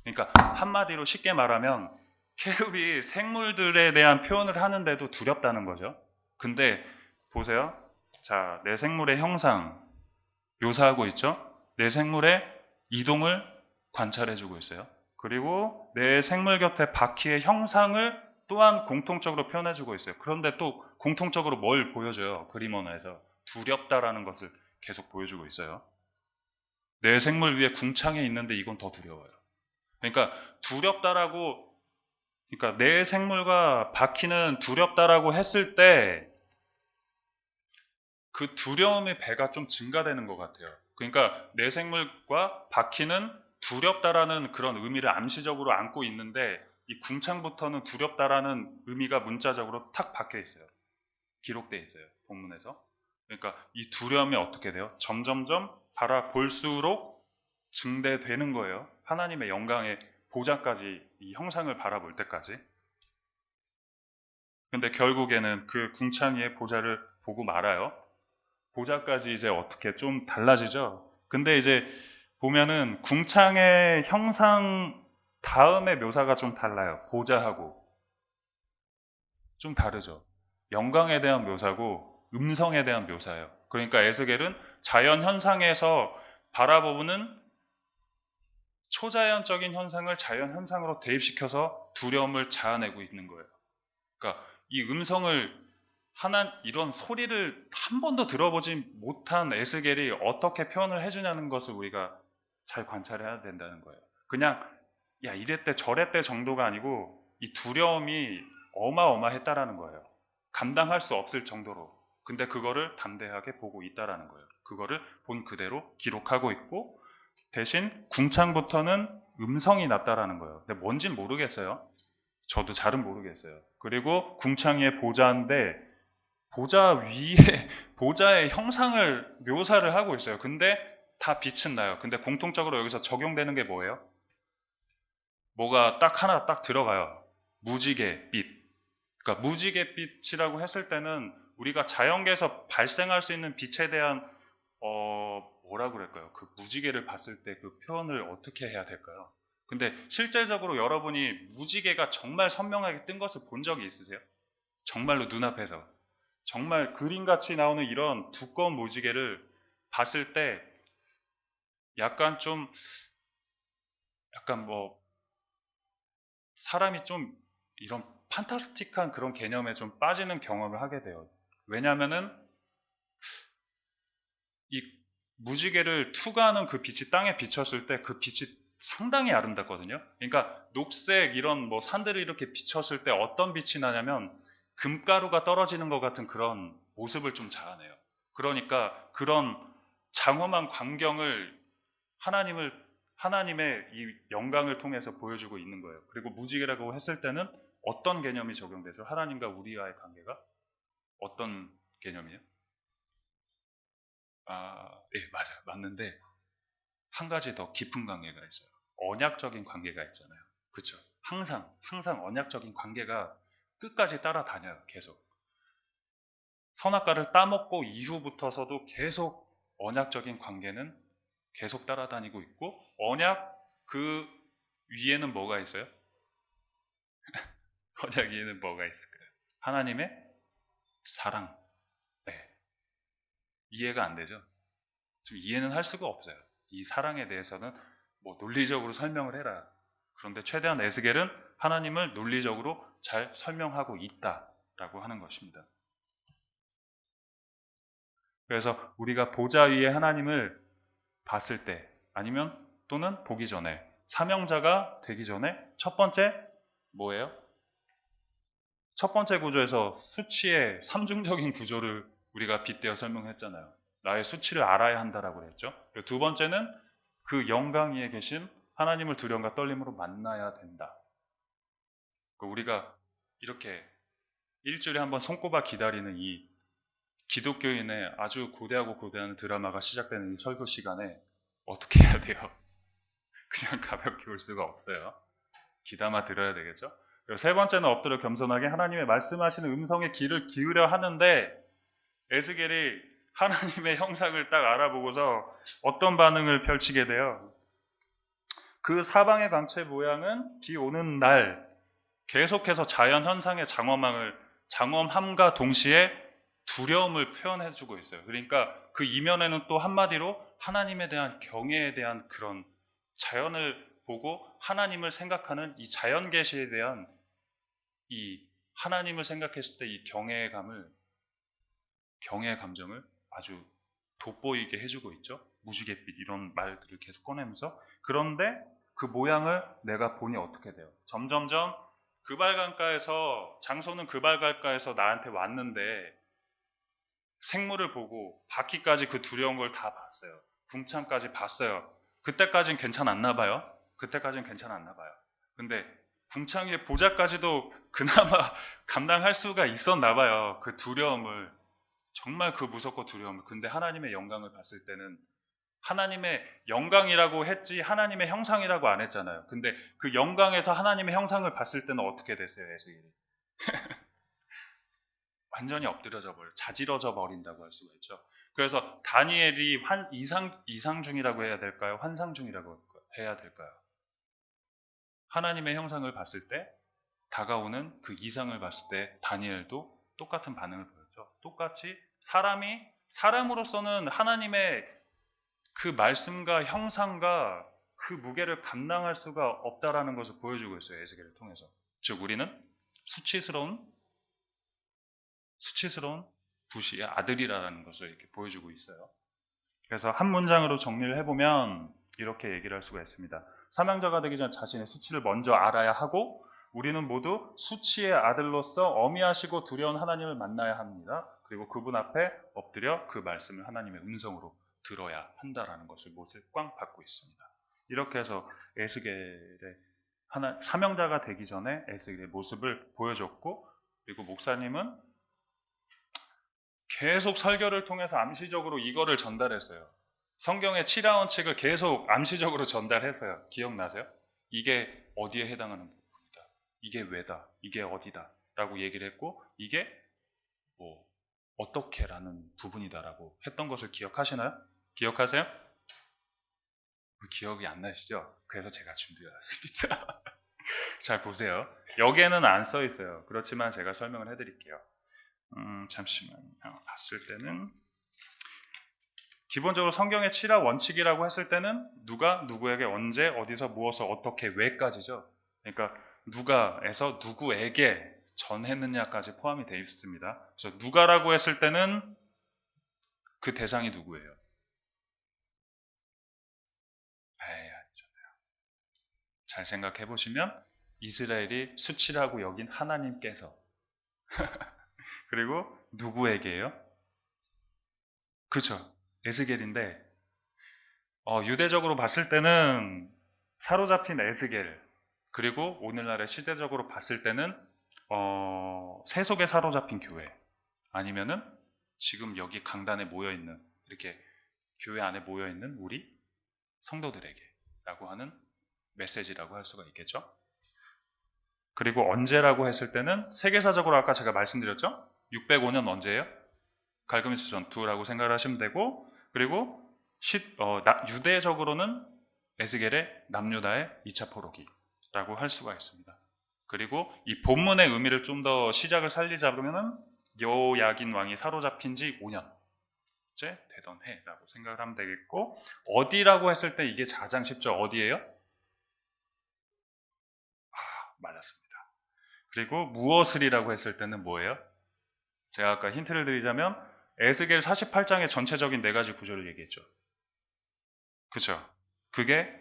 그러니까 한마디로 쉽게 말하면 케룹이 생물들에 대한 표현을 하는데도 두렵다는 거죠. 근데 보세요. 자, 내 생물의 형상 묘사하고 있죠. 내 생물의 이동을 관찰해주고 있어요. 그리고 내 생물 곁에 바퀴의 형상을 또한 공통적으로 표현해주고 있어요. 그런데 또 공통적으로 뭘 보여줘요? 그림 언어에서 두렵다라는 것을 계속 보여주고 있어요. 내 생물 위에 궁창에 있는데 이건 더 두려워요. 그러니까 내 생물과 바퀴는 두렵다라고 했을 때 그 두려움의 배가 좀 증가되는 것 같아요. 그러니까 내 생물과 바퀴는 두렵다라는 그런 의미를 암시적으로 안고 있는데 이 궁창부터는 두렵다라는 의미가 문자적으로 탁 박혀 있어요. 기록되어 있어요. 본문에서. 그러니까 이 두려움이 어떻게 돼요? 점점점 바라볼수록 증대되는 거예요. 하나님의 영광의 보좌까지 이 형상을 바라볼 때까지. 근데 결국에는 그 궁창의 보좌를 보고 말아요. 보좌까지 이제 어떻게 좀 달라지죠. 근데 이제 보면은 궁창의 형상 다음의 묘사가 좀 달라요. 보좌하고 좀 다르죠. 영광에 대한 묘사고 음성에 대한 묘사예요. 그러니까 에스겔은 자연 현상에서 바라보는 초자연적인 현상을 자연 현상으로 대입시켜서 두려움을 자아내고 있는 거예요. 그러니까 이 음성을 이런 소리를 한 번도 들어보지 못한 에스겔이 어떻게 표현을 해주냐는 것을 우리가 잘 관찰해야 된다는 거예요. 그냥 야 이랬대 저랬대 정도가 아니고 이 두려움이 어마어마했다라는 거예요. 감당할 수 없을 정도로. 근데 그거를 담대하게 보고 있다라는 거예요. 그거를 본 그대로 기록하고 있고 대신 궁창부터는 음성이 났다라는 거예요. 근데 뭔진 모르겠어요. 저도 잘은 모르겠어요. 그리고 궁창 위에 보자인데 보자의 형상을 묘사를 하고 있어요. 근데 다 빛은 나요. 근데 공통적으로 여기서 적용되는 게 뭐예요? 뭐가 하나 딱 들어가요. 무지개빛. 그러니까 무지개빛이라고 했을 때는 우리가 자연계에서 발생할 수 있는 빛에 대한 뭐라 그럴까요? 그 무지개를 봤을 때 그 표현을 어떻게 해야 될까요? 근데 실제적으로 여러분이 무지개가 정말 선명하게 뜬 것을 본 적이 있으세요? 정말로 눈앞에서 정말 그림같이 나오는 이런 두꺼운 무지개를 봤을 때 약간 뭐 사람이 좀 이런 판타스틱한 그런 개념에 좀 빠지는 경험을 하게 돼요. 왜냐하면은 이 무지개를 투과하는 그 빛이 땅에 비쳤을 때 그 빛이 상당히 아름답거든요. 그러니까 녹색 이런 뭐 산들이 이렇게 비쳤을 때 어떤 빛이 나냐면 금가루가 떨어지는 것 같은 그런 모습을 좀 자아내요. 그러니까 그런 장엄한 광경을 하나님의 이 영광을 통해서 보여주고 있는 거예요. 그리고 무지개라고 했을 때는 어떤 개념이 적용되죠? 하나님과 우리와의 관계가 어떤 개념이에요? 예, 맞아요. 맞는데 한 가지 더 깊은 관계가 있어요. 언약적인 관계가 있잖아요. 그렇죠? 항상 언약적인 관계가 끝까지 따라다녀요. 계속. 선악과를 따먹고 이후부터서도 계속 언약적인 관계는 계속 따라다니고 있고 언약 그 위에는 뭐가 있어요? 언약 위에는 뭐가 있을까요? 하나님의 사랑. 네. 이해가 안 되죠? 좀 이해는 할 수가 없어요. 이 사랑에 대해서는 뭐 논리적으로 설명을 해라. 그런데 최대한 에스겔은 하나님을 논리적으로 잘 설명하고 있다라고 하는 것입니다. 그래서 우리가 보좌 위에 하나님을 봤을 때 아니면 또는 보기 전에 사명자가 되기 전에 첫 번째 뭐예요? 첫 번째 구조에서 수치의 삼중적인 구조를 우리가 빗대어 설명했잖아요. 나의 수치를 알아야 한다라고 그랬죠. 그리고 두 번째는 그 영광 위에 계신 하나님을 두려움과 떨림으로 만나야 된다. 우리가 이렇게 일주일에 한번 손꼽아 기다리는 이 기독교인의 아주 고대하는 드라마가 시작되는 이 설교 시간에 어떻게 해야 돼요? 그냥 가볍게 올 수가 없어요. 귀담아 들어야 되겠죠? 그리고 세 번째는 엎드려 겸손하게 하나님의 말씀하시는 음성에 귀를 기울여 하는데 에스겔이 하나님의 형상을 딱 알아보고서 어떤 반응을 펼치게 돼요? 그 사방의 광채 모양은 비 오는 날 계속해서 자연 현상의 장엄함과 동시에 두려움을 표현해주고 있어요. 그러니까 그 이면에는 또 한마디로 하나님에 대한 경외에 대한 그런 자연을 보고 하나님을 생각하는 이 자연 계시에 대한 이 하나님을 생각했을 때 이 경외의 감정을 아주 돋보이게 해주고 있죠. 무지갯빛 이런 말들을 계속 꺼내면서. 그런데 그 모양을 내가 보니 어떻게 돼요? 점점점 장소는 그발강가에서 나한테 왔는데 생물을 보고 바퀴까지 그 두려운 걸 다 봤어요. 궁창까지 봤어요. 그때까진 괜찮았나 봐요. 근데 궁창 위에 보자까지도 그나마 감당할 수가 있었나 봐요. 그 두려움을. 정말 그 무섭고 두려움을. 근데 하나님의 영광을 봤을 때는 하나님의 영광이라고 했지 하나님의 형상이라고 안 했잖아요. 근데 그 영광에서 하나님의 형상을 봤을 때는 어떻게 됐어요, 에스겔이? 완전히 엎드려져 버려, 자지러져 버린다고 할 수가 있죠. 그래서 다니엘이 이상 중이라고 해야 될까요? 환상 중이라고 해야 될까요? 하나님의 형상을 봤을 때 다가오는 그 이상을 봤을 때 다니엘도 똑같은 반응을 보였죠. 똑같이 사람으로서는 하나님의 그 말씀과 형상과 그 무게를 감당할 수가 없다라는 것을 보여주고 있어요. 에스겔을 통해서. 즉 우리는 수치스러운 부시의 아들이라는 것을 이렇게 보여주고 있어요. 그래서 한 문장으로 정리를 해보면 이렇게 얘기를 할 수가 있습니다. 사명자가 되기 전 자신의 수치를 먼저 알아야 하고 우리는 모두 수치의 아들로서 어미하시고 두려운 하나님을 만나야 합니다. 그리고 그분 앞에 엎드려 그 말씀을 하나님의 음성으로 들어야 한다라는 것을 못을 꽝 받고 있습니다. 이렇게 해서 에스겔의 사명자가 되기 전에 에스겔의 모습을 보여줬고, 그리고 목사님은 계속 설교를 통해서 암시적으로 이거를 전달했어요. 성경의 7하 원칙을 계속 암시적으로 전달했어요. 기억나세요? 이게 어디에 해당하는 부분이다, 이게 왜다, 이게 어디다 라고 얘기를 했고, 이게 뭐 어떻게라는 부분이다라고 했던 것을 기억하시나요? 기억하세요? 기억이 안 나시죠? 그래서 제가 준비해왔습니다. 잘 보세요. 여기에는 안 써 있어요. 그렇지만 제가 설명을 해드릴게요. 잠시만요. 봤을 때는 기본적으로 성경의 7하 원칙이라고 했을 때는 누가 누구에게 언제 어디서 무엇을 어떻게 왜까지죠. 그러니까 누가에서 누구에게 전했느냐까지 포함이 되어 있습니다. 그래서 누가라고 했을 때는 그 대상이 누구예요? 아니잖아요. 잘 생각해 보시면 이스라엘이 수치라고 여긴 하나님께서 그리고 누구에게요? 그렇죠. 에스겔인데 유대적으로 봤을 때는 사로잡힌 에스겔, 그리고 오늘날의 시대적으로 봤을 때는 세속에 사로잡힌 교회, 아니면은 지금 여기 강단에 모여있는, 이렇게 교회 안에 모여있는 우리 성도들에게 라고 하는 메시지라고 할 수가 있겠죠. 그리고 언제라고 했을 때는 세계사적으로 아까 제가 말씀드렸죠. 605년 언제예요? 갈그미스 전투라고 생각을 하시면 되고, 그리고 유대적으로는 에스겔의 남유다의 2차 포로기라고 할 수가 있습니다. 그리고 이 본문의 의미를 좀 더 시작을 살리자면은 여야긴 왕이 사로잡힌 지 5년째 되던 해라고 생각을 하면 되겠고, 어디라고 했을 때 이게 가장 쉽죠. 어디예요? 맞았습니다. 그리고 무엇을이라고 했을 때는 뭐예요? 제가 아까 힌트를 드리자면 에스겔 48장의 전체적인 4가지 구조를 얘기했죠. 그렇죠? 그게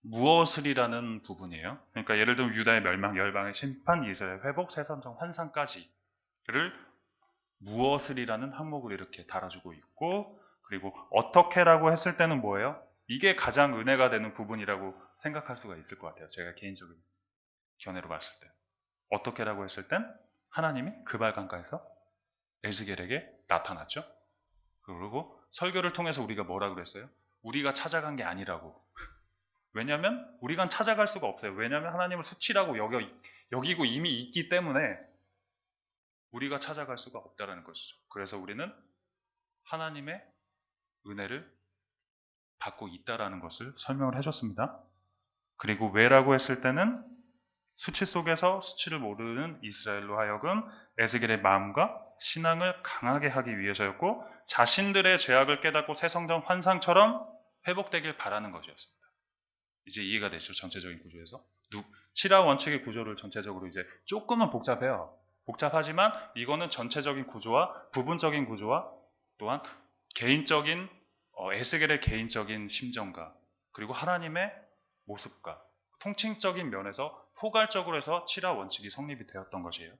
무엇을이라는 부분이에요. 그러니까 예를 들면 유다의 멸망, 열방의 심판, 이스라엘 회복, 새선정 환상까지를 무엇을이라는 항목으로 이렇게 달아주고 있고, 그리고 어떻게라고 했을 때는 뭐예요? 이게 가장 은혜가 되는 부분이라고 생각할 수가 있을 것 같아요. 제가 개인적인 견해로 봤을 때. 어떻게라고 했을 땐 하나님이 그발 강가에서 에스겔에게 나타났죠. 그리고 설교를 통해서 우리가 뭐라 그랬어요? 우리가 찾아간 게 아니라고. 왜냐하면 우리가 찾아갈 수가 없어요. 왜냐하면 하나님을 수치라고 여기고 이미 있기 때문에 우리가 찾아갈 수가 없다는 것이죠. 그래서 우리는 하나님의 은혜를 받고 있다는 것을 설명을 해줬습니다. 그리고 왜라고 했을 때는 수치 속에서 수치를 모르는 이스라엘로 하여금 에스겔의 마음과 신앙을 강하게 하기 위해서였고, 자신들의 죄악을 깨닫고 새 성전 환상처럼 회복되길 바라는 것이었습니다. 이제 이해가 되시죠? 전체적인 구조에서 7하 원칙의 구조를 전체적으로 이제 조금은 복잡해요. 복잡하지만 이거는 전체적인 구조와 부분적인 구조와 또한 개인적인 에스겔의 개인적인 심정과 그리고 하나님의 모습과 통칭적인 면에서 포괄적으로 해서 7하 원칙이 성립이 되었던 것이에요.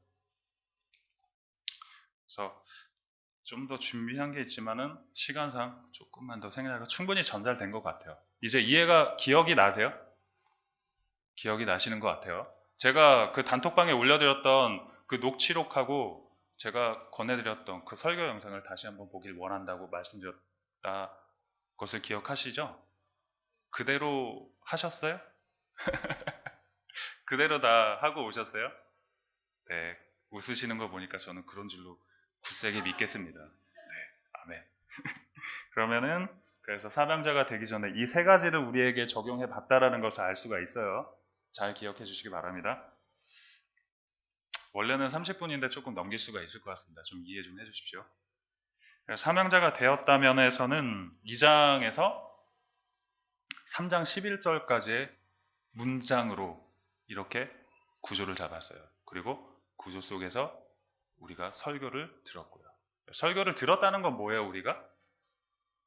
그래서 좀 더 준비한 게 있지만은 시간상 조금만 더 생각하고 충분히 전달된 것 같아요. 이제 기억이 나세요? 기억이 나시는 것 같아요. 제가 그 단톡방에 올려드렸던 그 녹취록하고 제가 권해드렸던 그 설교 영상을 다시 한번 보길 원한다고 말씀드렸다 것을 기억하시죠? 그대로 하셨어요? 그대로 다 하고 오셨어요? 네, 웃으시는 거 보니까 저는 그런 줄로 굳세게 믿겠습니다. 네, 아멘. 그러면은 그래서 사명자가 되기 전에 이 3가지를 우리에게 적용해 봤다라는 것을 알 수가 있어요. 잘 기억해 주시기 바랍니다. 원래는 30분인데 조금 넘길 수가 있을 것 같습니다. 좀 이해 좀 해주십시오. 사명자가 되었다면에서는 2장에서 3장 11절까지의 문장으로 이렇게 구조를 잡았어요. 그리고 구조 속에서 우리가 설교를 들었고요. 설교를 들었다는 건 뭐예요, 우리가?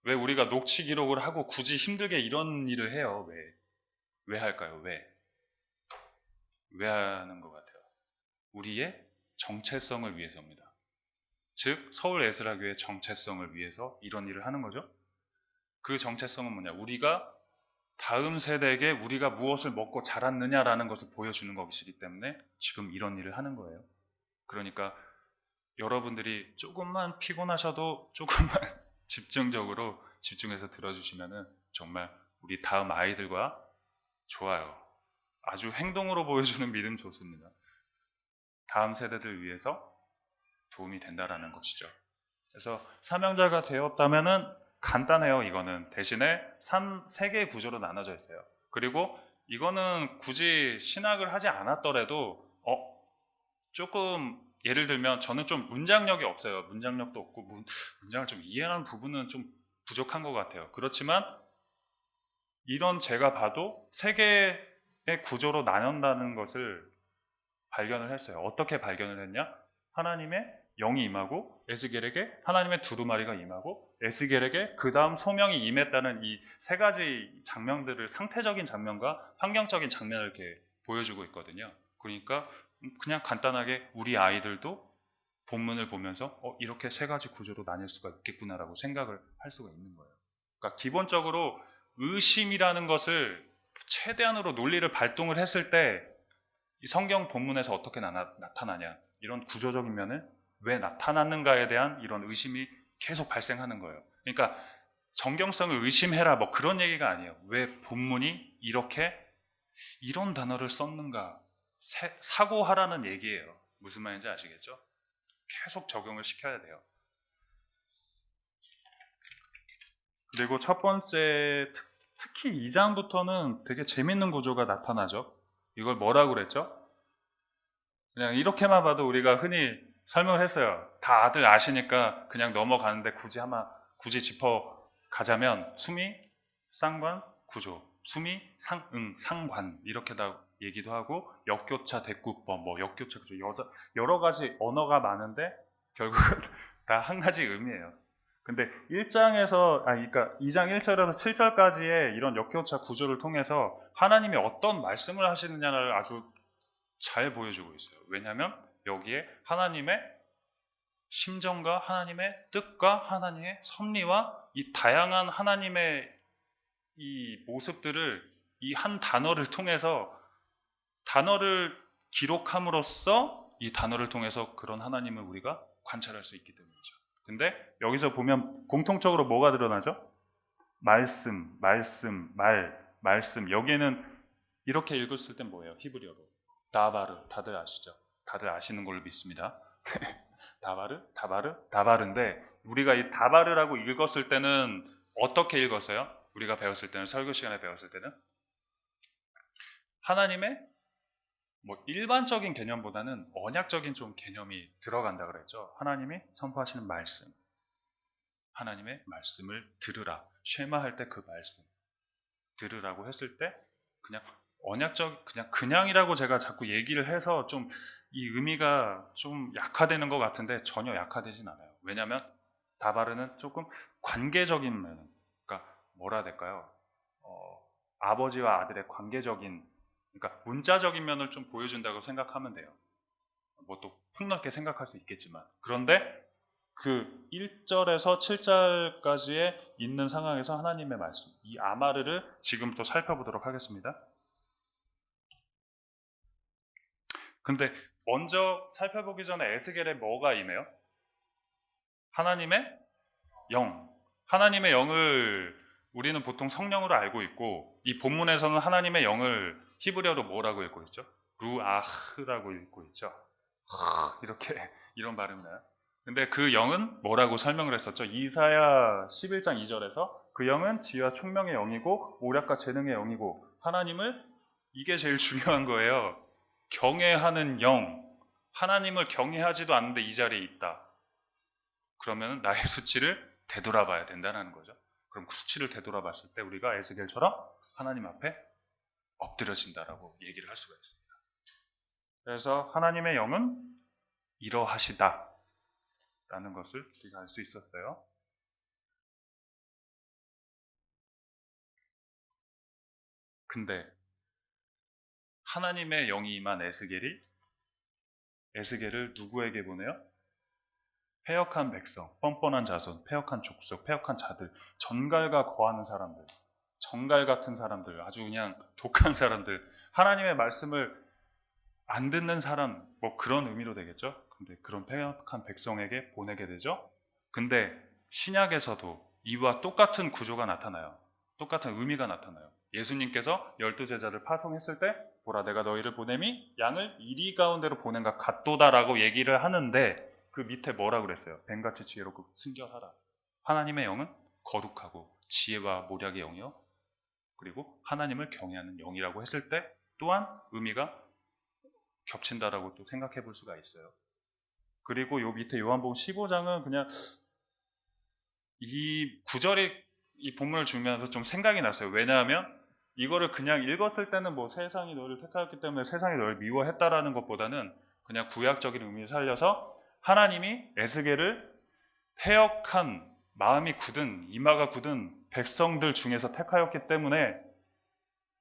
왜 우리가 녹취 기록을 하고 굳이 힘들게 이런 일을 해요? 왜 할까요? 왜 하는 것 같아요? 우리의 정체성을 위해서입니다. 즉 서울 에스라교의 정체성을 위해서 이런 일을 하는 거죠. 그 정체성은 뭐냐? 우리가 다음 세대에게 우리가 무엇을 먹고 자랐느냐라는 것을 보여주는 것이기 때문에 지금 이런 일을 하는 거예요. 그러니까 여러분들이 조금만 피곤하셔도 조금만 집중해서 들어주시면 정말 우리 다음 아이들과 좋아요. 아주 행동으로 보여주는 믿음 좋습니다. 다음 세대들 위해서 도움이 된다라는 것이죠. 그래서 사명자가 되었다면은 간단해요. 이거는 대신에 세 개의 구조로 나눠져 있어요. 그리고 이거는 굳이 신학을 하지 않았더라도 조금 예를 들면 저는 좀 문장력이 없어요. 문장력도 없고 문장을 좀 이해하는 부분은 좀 부족한 것 같아요. 그렇지만 이런 제가 봐도 세 개의 구조로 나눈다는 것을 발견을 했어요. 어떻게 발견을 했냐? 하나님의 영이 임하고 에스겔에게 하나님의 두루마리가 임하고 에스겔에게 그 다음 소명이 임했다는 이 세 가지 장면들을 상태적인 장면과 환경적인 장면을 이렇게 보여주고 있거든요. 그러니까 그냥 간단하게 우리 아이들도 본문을 보면서 이렇게 세 가지 구조로 나뉠 수가 있겠구나라고 생각을 할 수가 있는 거예요. 그러니까 기본적으로 의심이라는 것을 최대한으로 논리를 발동을 했을 때 이 성경 본문에서 어떻게 나타나냐, 이런 구조적인 면은 왜 나타났는가에 대한 이런 의심이 계속 발생하는 거예요. 그러니까 정경성을 의심해라 뭐 그런 얘기가 아니에요. 왜 본문이 이렇게 이런 단어를 썼는가 사고하라는 얘기예요. 무슨 말인지 아시겠죠? 계속 적용을 시켜야 돼요. 그리고 첫 번째 특히 2장부터는 되게 재밌는 구조가 나타나죠. 이걸 뭐라고 그랬죠? 그냥 이렇게만 봐도 우리가 흔히 설명을 했어요. 다들 아시니까 그냥 넘어가는데 굳이 짚어 가자면 수미, 쌍관, 구조, 수미, 상관 이렇게 다 얘기도 하고 역교차, 대꾸법, 뭐 역교차, 구조 여러 가지 언어가 많은데 결국은 다 한 가지 의미예요. 근데 2장 1절에서 7절까지의 이런 역교차 구조를 통해서 하나님이 어떤 말씀을 하시느냐를 아주 잘 보여주고 있어요. 왜냐하면 여기에 하나님의 심정과 하나님의 뜻과 하나님의 섭리와 이 다양한 하나님의 이 모습들을 이 한 단어를 통해서 단어를 기록함으로써 이 단어를 통해서 그런 하나님을 우리가 관찰할 수 있기 때문이죠. 근데 여기서 보면 공통적으로 뭐가 드러나죠? 말씀. 여기에는 이렇게 읽었을 땐 뭐예요? 히브리어로 다바르. 다들 아시죠? 다들 아시는 걸로 믿습니다. 다바르인데 우리가 이 다바르라고 읽었을 때는 어떻게 읽었어요? 우리가 배웠을 때는, 설교 시간에 배웠을 때는 하나님의 뭐 일반적인 개념보다는 언약적인 좀 개념이 들어간다 그랬죠. 하나님이 선포하시는 말씀, 하나님의 말씀을 들으라. 쉐마할 때 그 말씀 들으라고 했을 때 그냥 언약적 그냥이라고 제가 자꾸 얘기를 해서 좀 이 의미가 좀 약화되는 것 같은데 전혀 약화되진 않아요. 왜냐하면 다바르는 조금 관계적인 면, 그러니까 뭐라 해야 될까요? 아버지와 아들의 관계적인, 그러니까 문자적인 면을 좀 보여준다고 생각하면 돼요. 뭐 또 폭넓게 생각할 수 있겠지만, 그런데 그 1절에서 7절까지의 있는 상황에서 하나님의 말씀, 이 아마르를 지금부터 살펴보도록 하겠습니다. 근데 먼저 살펴보기 전에 에스겔에 뭐가 임해요? 하나님의 영. 하나님의 영을 우리는 보통 성령으로 알고 있고, 이 본문에서는 하나님의 영을 히브리어로 뭐라고 읽고 있죠? 루아흐라고 읽고 있죠. 이렇게 이런 발음이 나요. 근데 그 영은 뭐라고 설명을 했었죠? 이사야 11장 2절에서 그 영은 지혜와 총명의 영이고 오략과 재능의 영이고, 하나님을, 이게 제일 중요한 거예요. 경외하는 영. 하나님을 경외하지도 않는데 이 자리에 있다. 그러면 나의 수치를 되돌아봐야 된다는 거죠. 그럼 그 수치를 되돌아봤을 때 우리가 에스겔처럼 하나님 앞에 엎드려진다라고 얘기를 할 수가 있습니다. 그래서 하나님의 영은 이러하시다 라는 것을 우리가 알 수 있었어요. 근데 하나님의 영이 임한 에스겔을 누구에게 보내요? 패역한 백성, 뻔뻔한 자손, 패역한 족속, 패역한 자들, 전갈과 거하는 사람들, 정갈 같은 사람들, 아주 그냥 독한 사람들, 하나님의 말씀을 안 듣는 사람, 뭐 그런 의미로 되겠죠. 근데 그런 패역한 백성에게 보내게 되죠. 근데 신약에서도 이와 똑같은 구조가 나타나요. 똑같은 의미가 나타나요. 예수님께서 12제자를 파송했을 때 보라 내가 너희를 보냄이 양을 이리 가운데로 보낸 것 같도다라고 얘기를 하는데 그 밑에 뭐라 그랬어요? 뱀같이 지혜롭고 순결하라. 하나님의 영은 거룩하고 지혜와 모략의 영이요. 그리고 하나님을 경외하는 영이라고 했을 때 또한 의미가 겹친다라고 또 생각해 볼 수가 있어요. 그리고 요 밑에 요한복음 15장은 그냥 이 구절이 이 본문을 주면서 좀 생각이 났어요. 왜냐하면 이거를 그냥 읽었을 때는 뭐 세상이 너를 택하였기 때문에 세상이 너를 미워했다라는 것보다는 그냥 구약적인 의미를 살려서 하나님이 에스겔을 패역한 마음이 굳은 이마가 굳은 백성들 중에서 택하였기 때문에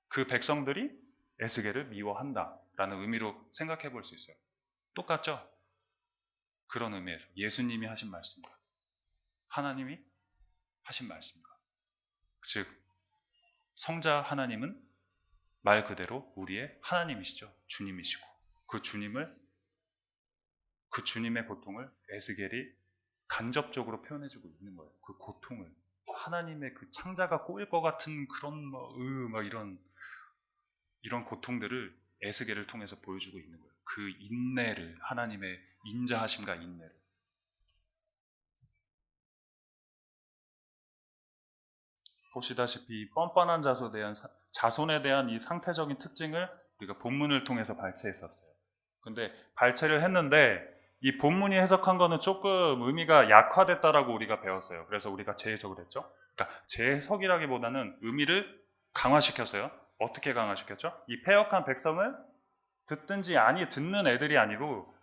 그 백성들이 에스겔을 미워한다라는 의미로 생각해 볼 수 있어요. 똑같죠? 그런 의미에서 예수님이 하신 말씀과 하나님이 하신 말씀과 즉 성자 하나님은 말 그대로 우리의 하나님이시죠. 주님이시고 그 주님의 고통을 에스겔이 간접적으로 표현해주고 있는 거예요. 그 고통을 하나님의 그 창자가 꼬일 것 같은 그런 막 이런 고통들을 에스겔을 통해서 보여주고 있는 거예요. 그 인내를 하나님의 인자하심과 인내를 보시다시피 뻔뻔한 자손에 대한 이 상태적인 특징을 우리가 본문을 통해서 발췌했었어요. 근데 발췌를 했는데 이 본문이 해석한 거는 조금 의미가 약화됐다라고 우리가 배웠어요. 그래서 우리가 재해석을 했죠. 그러니까 재해석이라기보다는 의미를 강화시켰어요. 어떻게 강화시켰죠? 이 패역한 백성을 듣는 애들이 아니고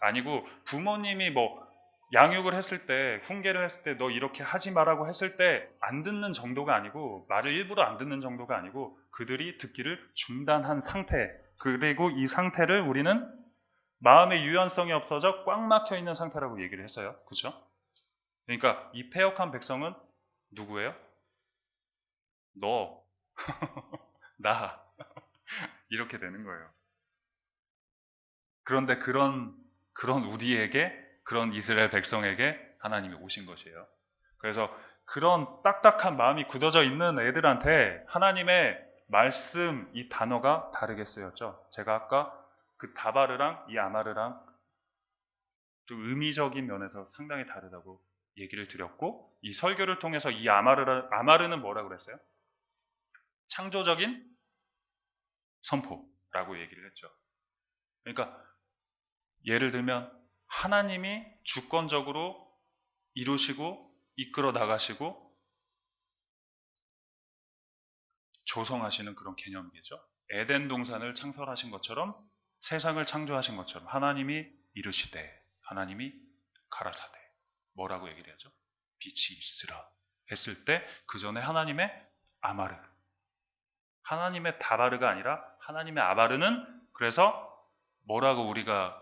부모님이 뭐 양육을 했을 때 훈계를 했을 때 너 이렇게 하지 마라고 했을 때 안 듣는 정도가 아니고 말을 일부러 안 듣는 정도가 아니고 그들이 듣기를 중단한 상태 그리고 이 상태를 우리는 마음의 유연성이 없어져 꽉 막혀 있는 상태라고 얘기를 했어요. 그렇죠? 그러니까 이 패역한 백성은 누구예요? 너, 나 이렇게 되는 거예요. 그런데 그런 우리에게 그런 이스라엘 백성에게 하나님이 오신 것이에요. 그래서 그런 딱딱한 마음이 굳어져 있는 애들한테 하나님의 말씀 이 단어가 다르게 쓰였죠. 제가 아까 그 다바르랑 이 아마르랑 좀 의미적인 면에서 상당히 다르다고 얘기를 드렸고 이 설교를 통해서 이 아마르는 뭐라고 그랬어요? 창조적인 선포라고 얘기를 했죠. 그러니까 예를 들면 하나님이 주권적으로 이루시고 이끌어 나가시고 조성하시는 그런 개념이겠죠. 에덴 동산을 창설하신 것처럼 세상을 창조하신 것처럼 하나님이 이르시되 하나님이 가라사대 뭐라고 얘기를 하죠? 빛이 있으라 했을 때 그 전에 하나님의 아마르 하나님의 다바르가 아니라 하나님의 아바르는 그래서 뭐라고 우리가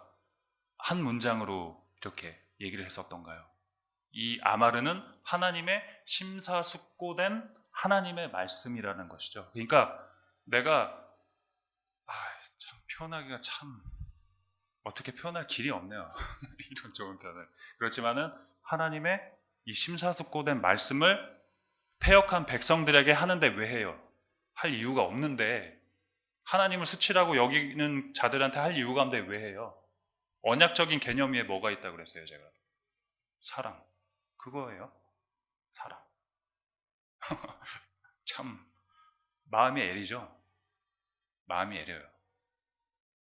한 문장으로 이렇게 얘기를 했었던가요? 이 아마르는 하나님의 심사숙고된 하나님의 말씀이라는 것이죠. 그러니까 내가 참 표현하기가 참 어떻게 표현할 길이 없네요. 이런 좋은 표현을. 그렇지만은 하나님의 이 심사숙고된 말씀을 패역한 백성들에게 하는데 왜 해요? 할 이유가 없는데 하나님을 수치라고 여기는 자들한테 할 이유가 없는데 왜 해요? 언약적인 개념 위에 뭐가 있다고 그랬어요, 제가? 사랑. 그거예요. 사랑. 참 마음이 애리죠. 마음이 애려요.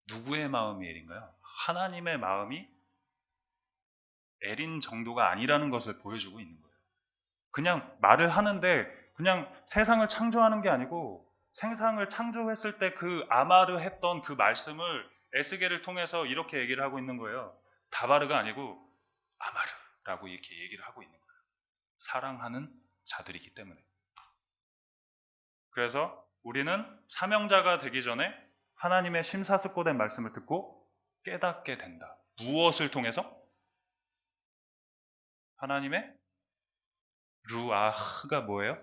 누구의 마음이 애린가요? 하나님의 마음이 엘인 정도가 아니라는 것을 보여주고 있는 거예요. 그냥 말을 하는데 그냥 세상을 창조하는 게 아니고 세상을 창조했을 때 그 아마르 했던 그 말씀을 에스겔을 통해서 이렇게 얘기를 하고 있는 거예요. 다바르가 아니고 아마르라고 이렇게 얘기를 하고 있는 거예요. 사랑하는 자들이기 때문에. 그래서 우리는 사명자가 되기 전에 하나님의 심사숙고된 말씀을 듣고 깨닫게 된다. 무엇을 통해서? 하나님의 루아흐가 뭐예요?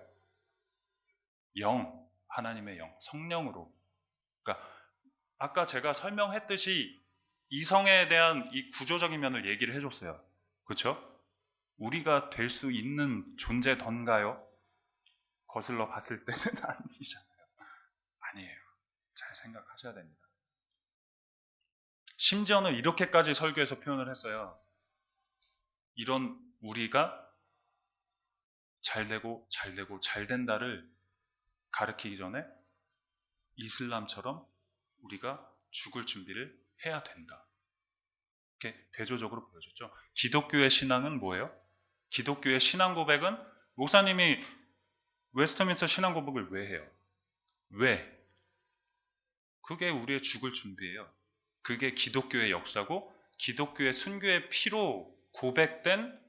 영, 하나님의 영, 성령으로. 그러니까 아까 제가 설명했듯이 이성에 대한 이 구조적인 면을 얘기를 해줬어요. 그렇죠? 우리가 될 수 있는 존재던가요? 거슬러 봤을 때는 아니잖아요. 아니에요. 잘 생각하셔야 됩니다. 심지어는 이렇게까지 설교에서 표현을 했어요. 이런 우리가 잘 되고 잘 된다를 가르치기 전에 이슬람처럼 우리가 죽을 준비를 해야 된다. 이렇게 대조적으로 보여줬죠. 기독교의 신앙은 뭐예요? 기독교의 신앙 고백은 목사님이 웨스트민스터 신앙 고백을 왜 해요? 왜? 그게 우리의 죽을 준비예요. 그게 기독교의 역사고 기독교의 순교의 피로 고백된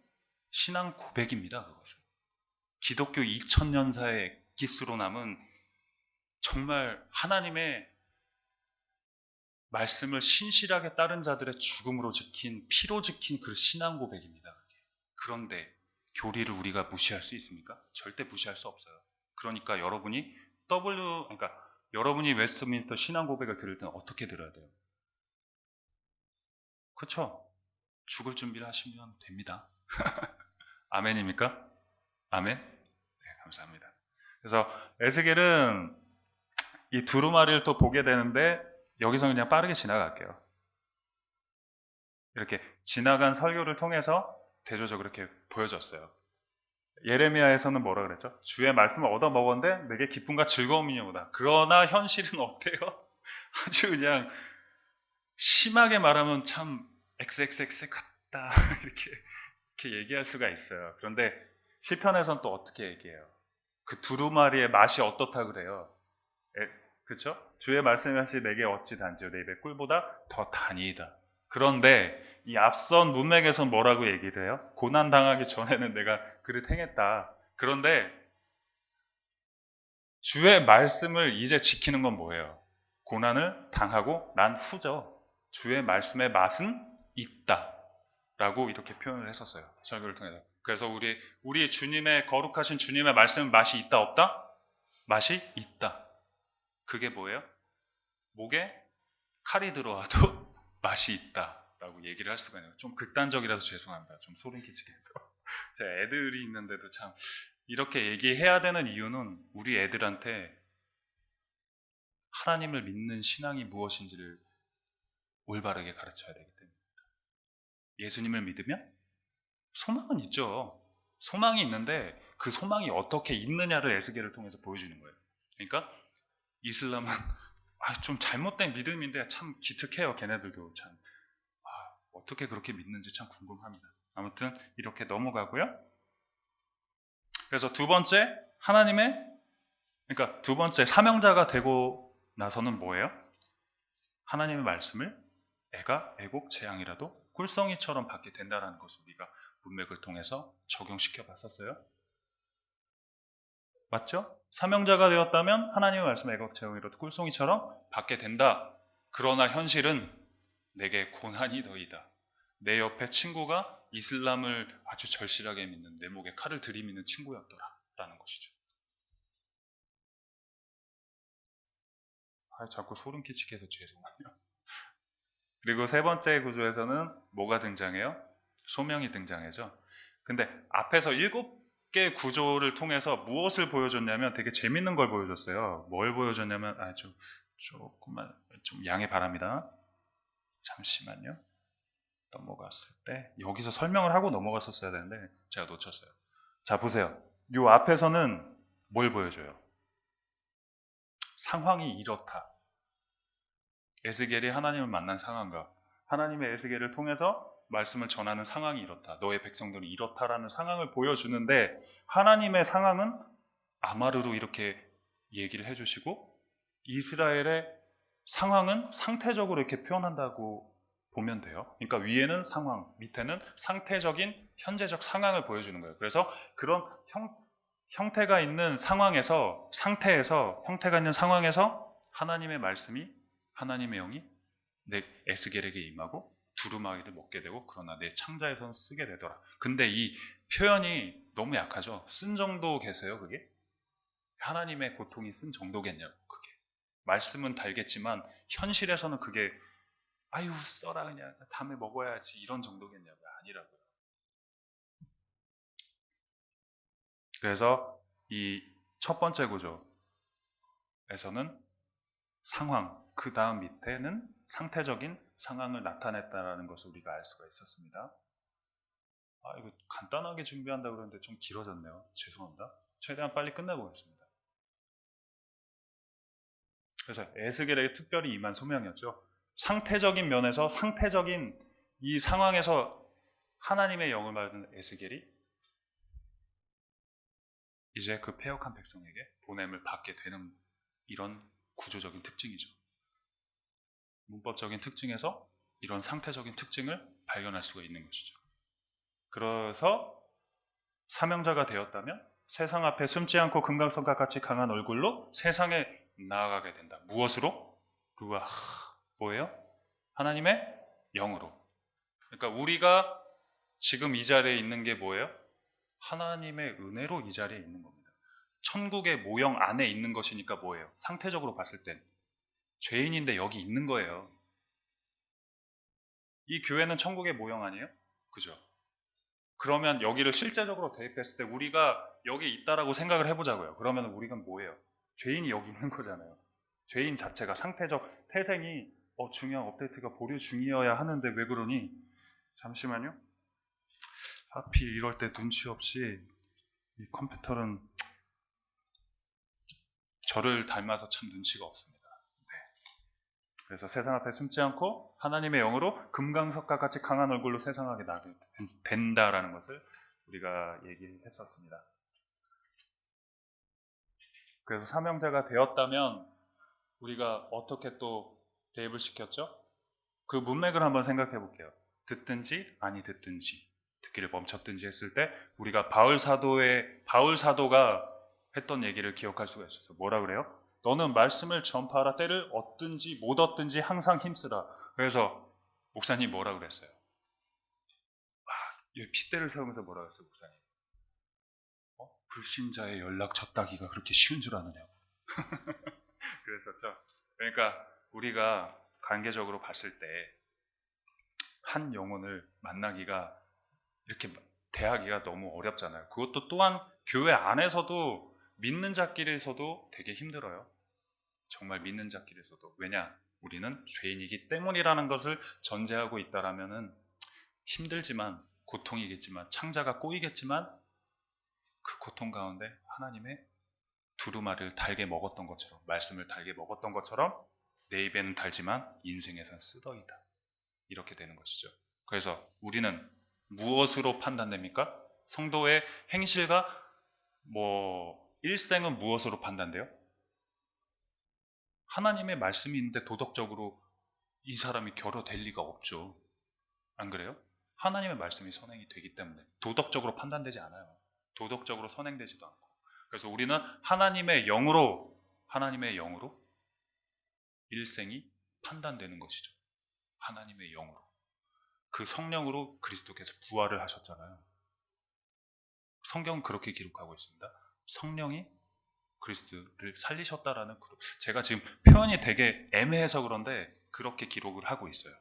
신앙 고백입니다. 그것은. 기독교 2000년사의 기스로 남은 정말 하나님의 말씀을 신실하게 따른 자들의 죽음으로 지킨, 피로 지킨 그 신앙 고백입니다. 그런데 교리를 우리가 무시할 수 있습니까? 절대 무시할 수 없어요. 그러니까 여러분이 웨스트민스터 신앙 고백을 들을 때는 어떻게 들어야 돼요? 그렇죠? 죽을 준비를 하시면 됩니다. 아멘입니까? 아멘? 네, 감사합니다. 그래서 에스겔은 이 두루마리를 또 보게 되는데 여기서 그냥 빠르게 지나갈게요. 이렇게 지나간 설교를 통해서 대조적으로 이렇게 보여줬어요. 예레미야에서는 뭐라 그랬죠? 주의 말씀을 얻어먹었는데 내게 기쁨과 즐거움이냐 보다. 그러나 현실은 어때요? 아주 그냥 심하게 말하면 참 XXX 같다 이렇게 얘기할 수가 있어요. 그런데 시편에서는 또 어떻게 얘기해요? 그 두루마리의 맛이 어떻다 그래요? 그렇죠? 주의 말씀이 내게 어찌 단지요 내 입의 꿀보다 더 단이다. 그런데 이 앞선 문맥에서 뭐라고 얘기를 해요? 고난 당하기 전에는 내가 그릇 행했다. 그런데 주의 말씀을 이제 지키는 건 뭐예요? 고난을 당하고 난 후죠. 주의 말씀의 맛은 있다 라고 이렇게 표현을 했었어요. 설교를 통해서. 그래서 우리 주님의 거룩하신 주님의 말씀은 맛이 있다 없다? 맛이 있다. 그게 뭐예요? 목에 칼이 들어와도 맛이 있다라고 얘기를 할 수가 있네요. 좀 극단적이라서 죄송합니다. 좀 소름 끼치게 해서. 제 애들이 있는데도 참 이렇게 얘기해야 되는 이유는 우리 애들한테 하나님을 믿는 신앙이 무엇인지를 올바르게 가르쳐야 되기 때문입니다. 예수님을 믿으면 소망은 있죠. 소망이 있는데 그 소망이 어떻게 있느냐를 에스겔을 통해서 보여주는 거예요. 그러니까 이슬람은 좀 잘못된 믿음인데 참 기특해요. 걔네들도 참 어떻게 그렇게 믿는지 참 궁금합니다. 아무튼 이렇게 넘어가고요. 그래서 두 번째 그러니까 두 번째 사명자가 되고 나서는 뭐예요? 하나님의 말씀을 애곡 재앙이라도 꿀송이처럼 받게 된다는 것을 우리가 문맥을 통해서 적용시켜 봤었어요. 맞죠? 사명자가 되었다면 하나님의 말씀을 애곡 재앙이라도 꿀송이처럼 받게 된다. 그러나 현실은 내게 고난이 더이다. 내 옆에 친구가 이슬람을 아주 절실하게 믿는 내 목에 칼을 들이미는 친구였더라 라는 것이죠. 자꾸 소름 끼치게 해서 죄송해요. 그리고 세 번째 구조에서는 뭐가 등장해요? 소명이 등장하죠. 근데 앞에서 7개 구조를 통해서 무엇을 보여줬냐면 되게 재밌는 걸 보여줬어요. 뭘 보여줬냐면 조금만 좀 양해 바랍니다. 잠시만요. 넘어갔을 때 여기서 설명을 하고 넘어갔었어야 되는데 제가 놓쳤어요. 자, 보세요. 이 앞에서는 뭘 보여줘요? 상황이 이렇다. 에스겔이 하나님을 만난 상황과 하나님의 에스겔을 통해서 말씀을 전하는 상황이 이렇다. 너의 백성들은 이렇다라는 상황을 보여주는데 하나님의 상황은 아마르로 이렇게 얘기를 해주시고 이스라엘의 상황은 상태적으로 이렇게 표현한다고 보면 돼요. 그러니까 위에는 상황, 밑에는 상태적인 현재적 상황을 보여주는 거예요. 그래서 그런 형태가 있는 상황에서, 상태에서, 형태가 있는 상황에서 하나님의 말씀이, 하나님의 영이 내 에스겔에게 임하고 두루마기를 먹게 되고 그러나 내 창자에서는 쓰게 되더라. 근데 이 표현이 너무 약하죠. 쓴 정도 계세요, 그게? 하나님의 고통이 쓴 정도겠냐고, 그게. 말씀은 달겠지만 현실에서는 그게 아유 써라 그냥 다음에 먹어야지 이런 정도겠냐고 아니라고요. 그래서 이 첫 번째 구조에서는 상황, 그 다음 밑에는 상태적인 상황을 나타냈다는 것을 우리가 알 수가 있었습니다. 이거 간단하게 준비한다고 그러는데 좀 길어졌네요. 죄송합니다. 최대한 빨리 끝내보겠습니다. 그래서 에스겔에게 특별히 임한 소명이었죠. 상태적인 면에서 상태적인 이 상황에서 하나님의 영을 받은 에스겔이 이제 그 패역한 백성에게 보냄을 받게 되는 이런 구조적인 특징이죠. 문법적인 특징에서 이런 상태적인 특징을 발견할 수가 있는 것이죠. 그래서 사명자가 되었다면 세상 앞에 숨지 않고 금강석과 같이 강한 얼굴로 세상에 나아가게 된다. 무엇으로? 그가 뭐예요? 하나님의 영으로. 그러니까 우리가 지금 이 자리에 있는 게 뭐예요? 하나님의 은혜로 이 자리에 있는 겁니다. 천국의 모형 안에 있는 것이니까 뭐예요? 상태적으로 봤을 땐 죄인인데 여기 있는 거예요. 이 교회는 천국의 모형 아니에요? 그죠? 그러면 여기를 실제적으로 대입했을 때 우리가 여기 있다라고 생각을 해보자고요. 그러면 우리가 뭐예요? 죄인이 여기 있는 거잖아요. 죄인 자체가 상태적 태생이 중요한 업데이트가 보류 중이어야 하는데 왜 그러니? 잠시만요. 하필 이럴 때 눈치 없이 이 컴퓨터는 저를 닮아서 참 눈치가 없습니다. 그래서 세상 앞에 숨지 않고 하나님의 영으로 금강석과 같이 강한 얼굴로 세상하게 나게 된다라는 것을 우리가 얘기했었습니다. 그래서 사명자가 되었다면 우리가 어떻게 또 대입을 시켰죠? 그 문맥을 한번 생각해 볼게요. 듣든지 아니 듣든지 듣기를 멈췄든지 했을 때 우리가 바울 사도가 했던 얘기를 기억할 수가 있었어요. 뭐라 그래요? 너는 말씀을 전파하라. 때를 얻든지 못 얻든지 항상 힘쓰라. 그래서 목사님 뭐라 그랬어요? 핏대를 세우면서 뭐라 그랬어요, 목사님? 불신자의 연락처 따기가 그렇게 쉬운 줄 아느냐고. 그랬었죠. 그러니까 우리가 관계적으로 봤을 때 한 영혼을 만나기가 이렇게 대하기가 너무 어렵잖아요. 그것도 또한 교회 안에서도 믿는 자끼리에서도 되게 힘들어요. 정말 믿는 자끼리에서도. 왜냐? 우리는 죄인이기 때문이라는 것을 전제하고 있다라면은 힘들지만 고통이겠지만 창자가 꼬이겠지만 그 고통 가운데 하나님의 두루마리를 달게 먹었던 것처럼 말씀을 달게 먹었던 것처럼 내 입에는 달지만 인생에선 쓰더이다. 이렇게 되는 것이죠. 그래서 우리는 무엇으로 판단됩니까? 성도의 행실과 일생은 무엇으로 판단돼요? 하나님의 말씀이 있는데 도덕적으로 이 사람이 결여될 리가 없죠. 안 그래요? 하나님의 말씀이 선행이 되기 때문에 도덕적으로 판단되지 않아요. 도덕적으로 선행되지도 않고. 그래서 우리는 하나님의 영으로 일생이 판단되는 것이죠. 하나님의 영으로. 그 성령으로 그리스도께서 부활을 하셨잖아요. 성경은 그렇게 기록하고 있습니다. 성령이 그리스도를 살리셨다라는, 제가 지금 표현이 되게 애매해서 그런데 그렇게 기록을 하고 있어요.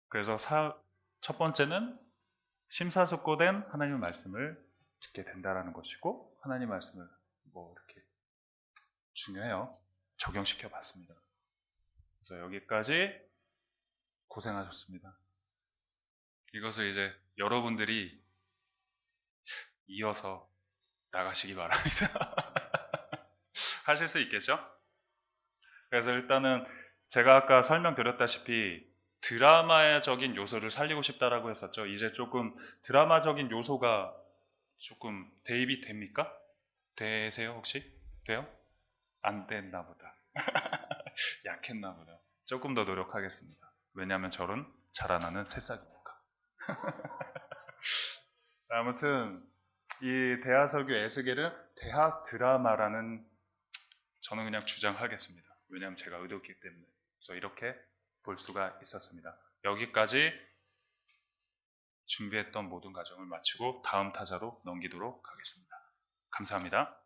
그래서 첫 번째는 심사숙고된 하나님의 말씀을 듣게 된다라는 것이고, 하나님의 말씀을 이렇게 중요해요. 적용시켜 봤습니다. 그래서 여기까지 고생하셨습니다. 이것을 이제 여러분들이 이어서 나가시기 바랍니다. 하실 수 있겠죠? 그래서 일단은 제가 아까 설명드렸다시피 드라마적인 요소를 살리고 싶다라고 했었죠. 이제 조금 드라마적인 요소가 조금 대입이 됩니까? 되세요 혹시? 돼요? 안 됐나 보다. 약했나 보다. 조금 더 노력하겠습니다. 왜냐하면 저는 자라나는 새싹이니까. 아무튼 이 대하설교 에스겔은 대하 드라마라는 저는 그냥 주장하겠습니다. 왜냐하면 제가 의도했기 때문에. 그래서 이렇게 볼 수가 있었습니다. 여기까지 준비했던 모든 과정을 마치고 다음 타자로 넘기도록 하겠습니다. 감사합니다.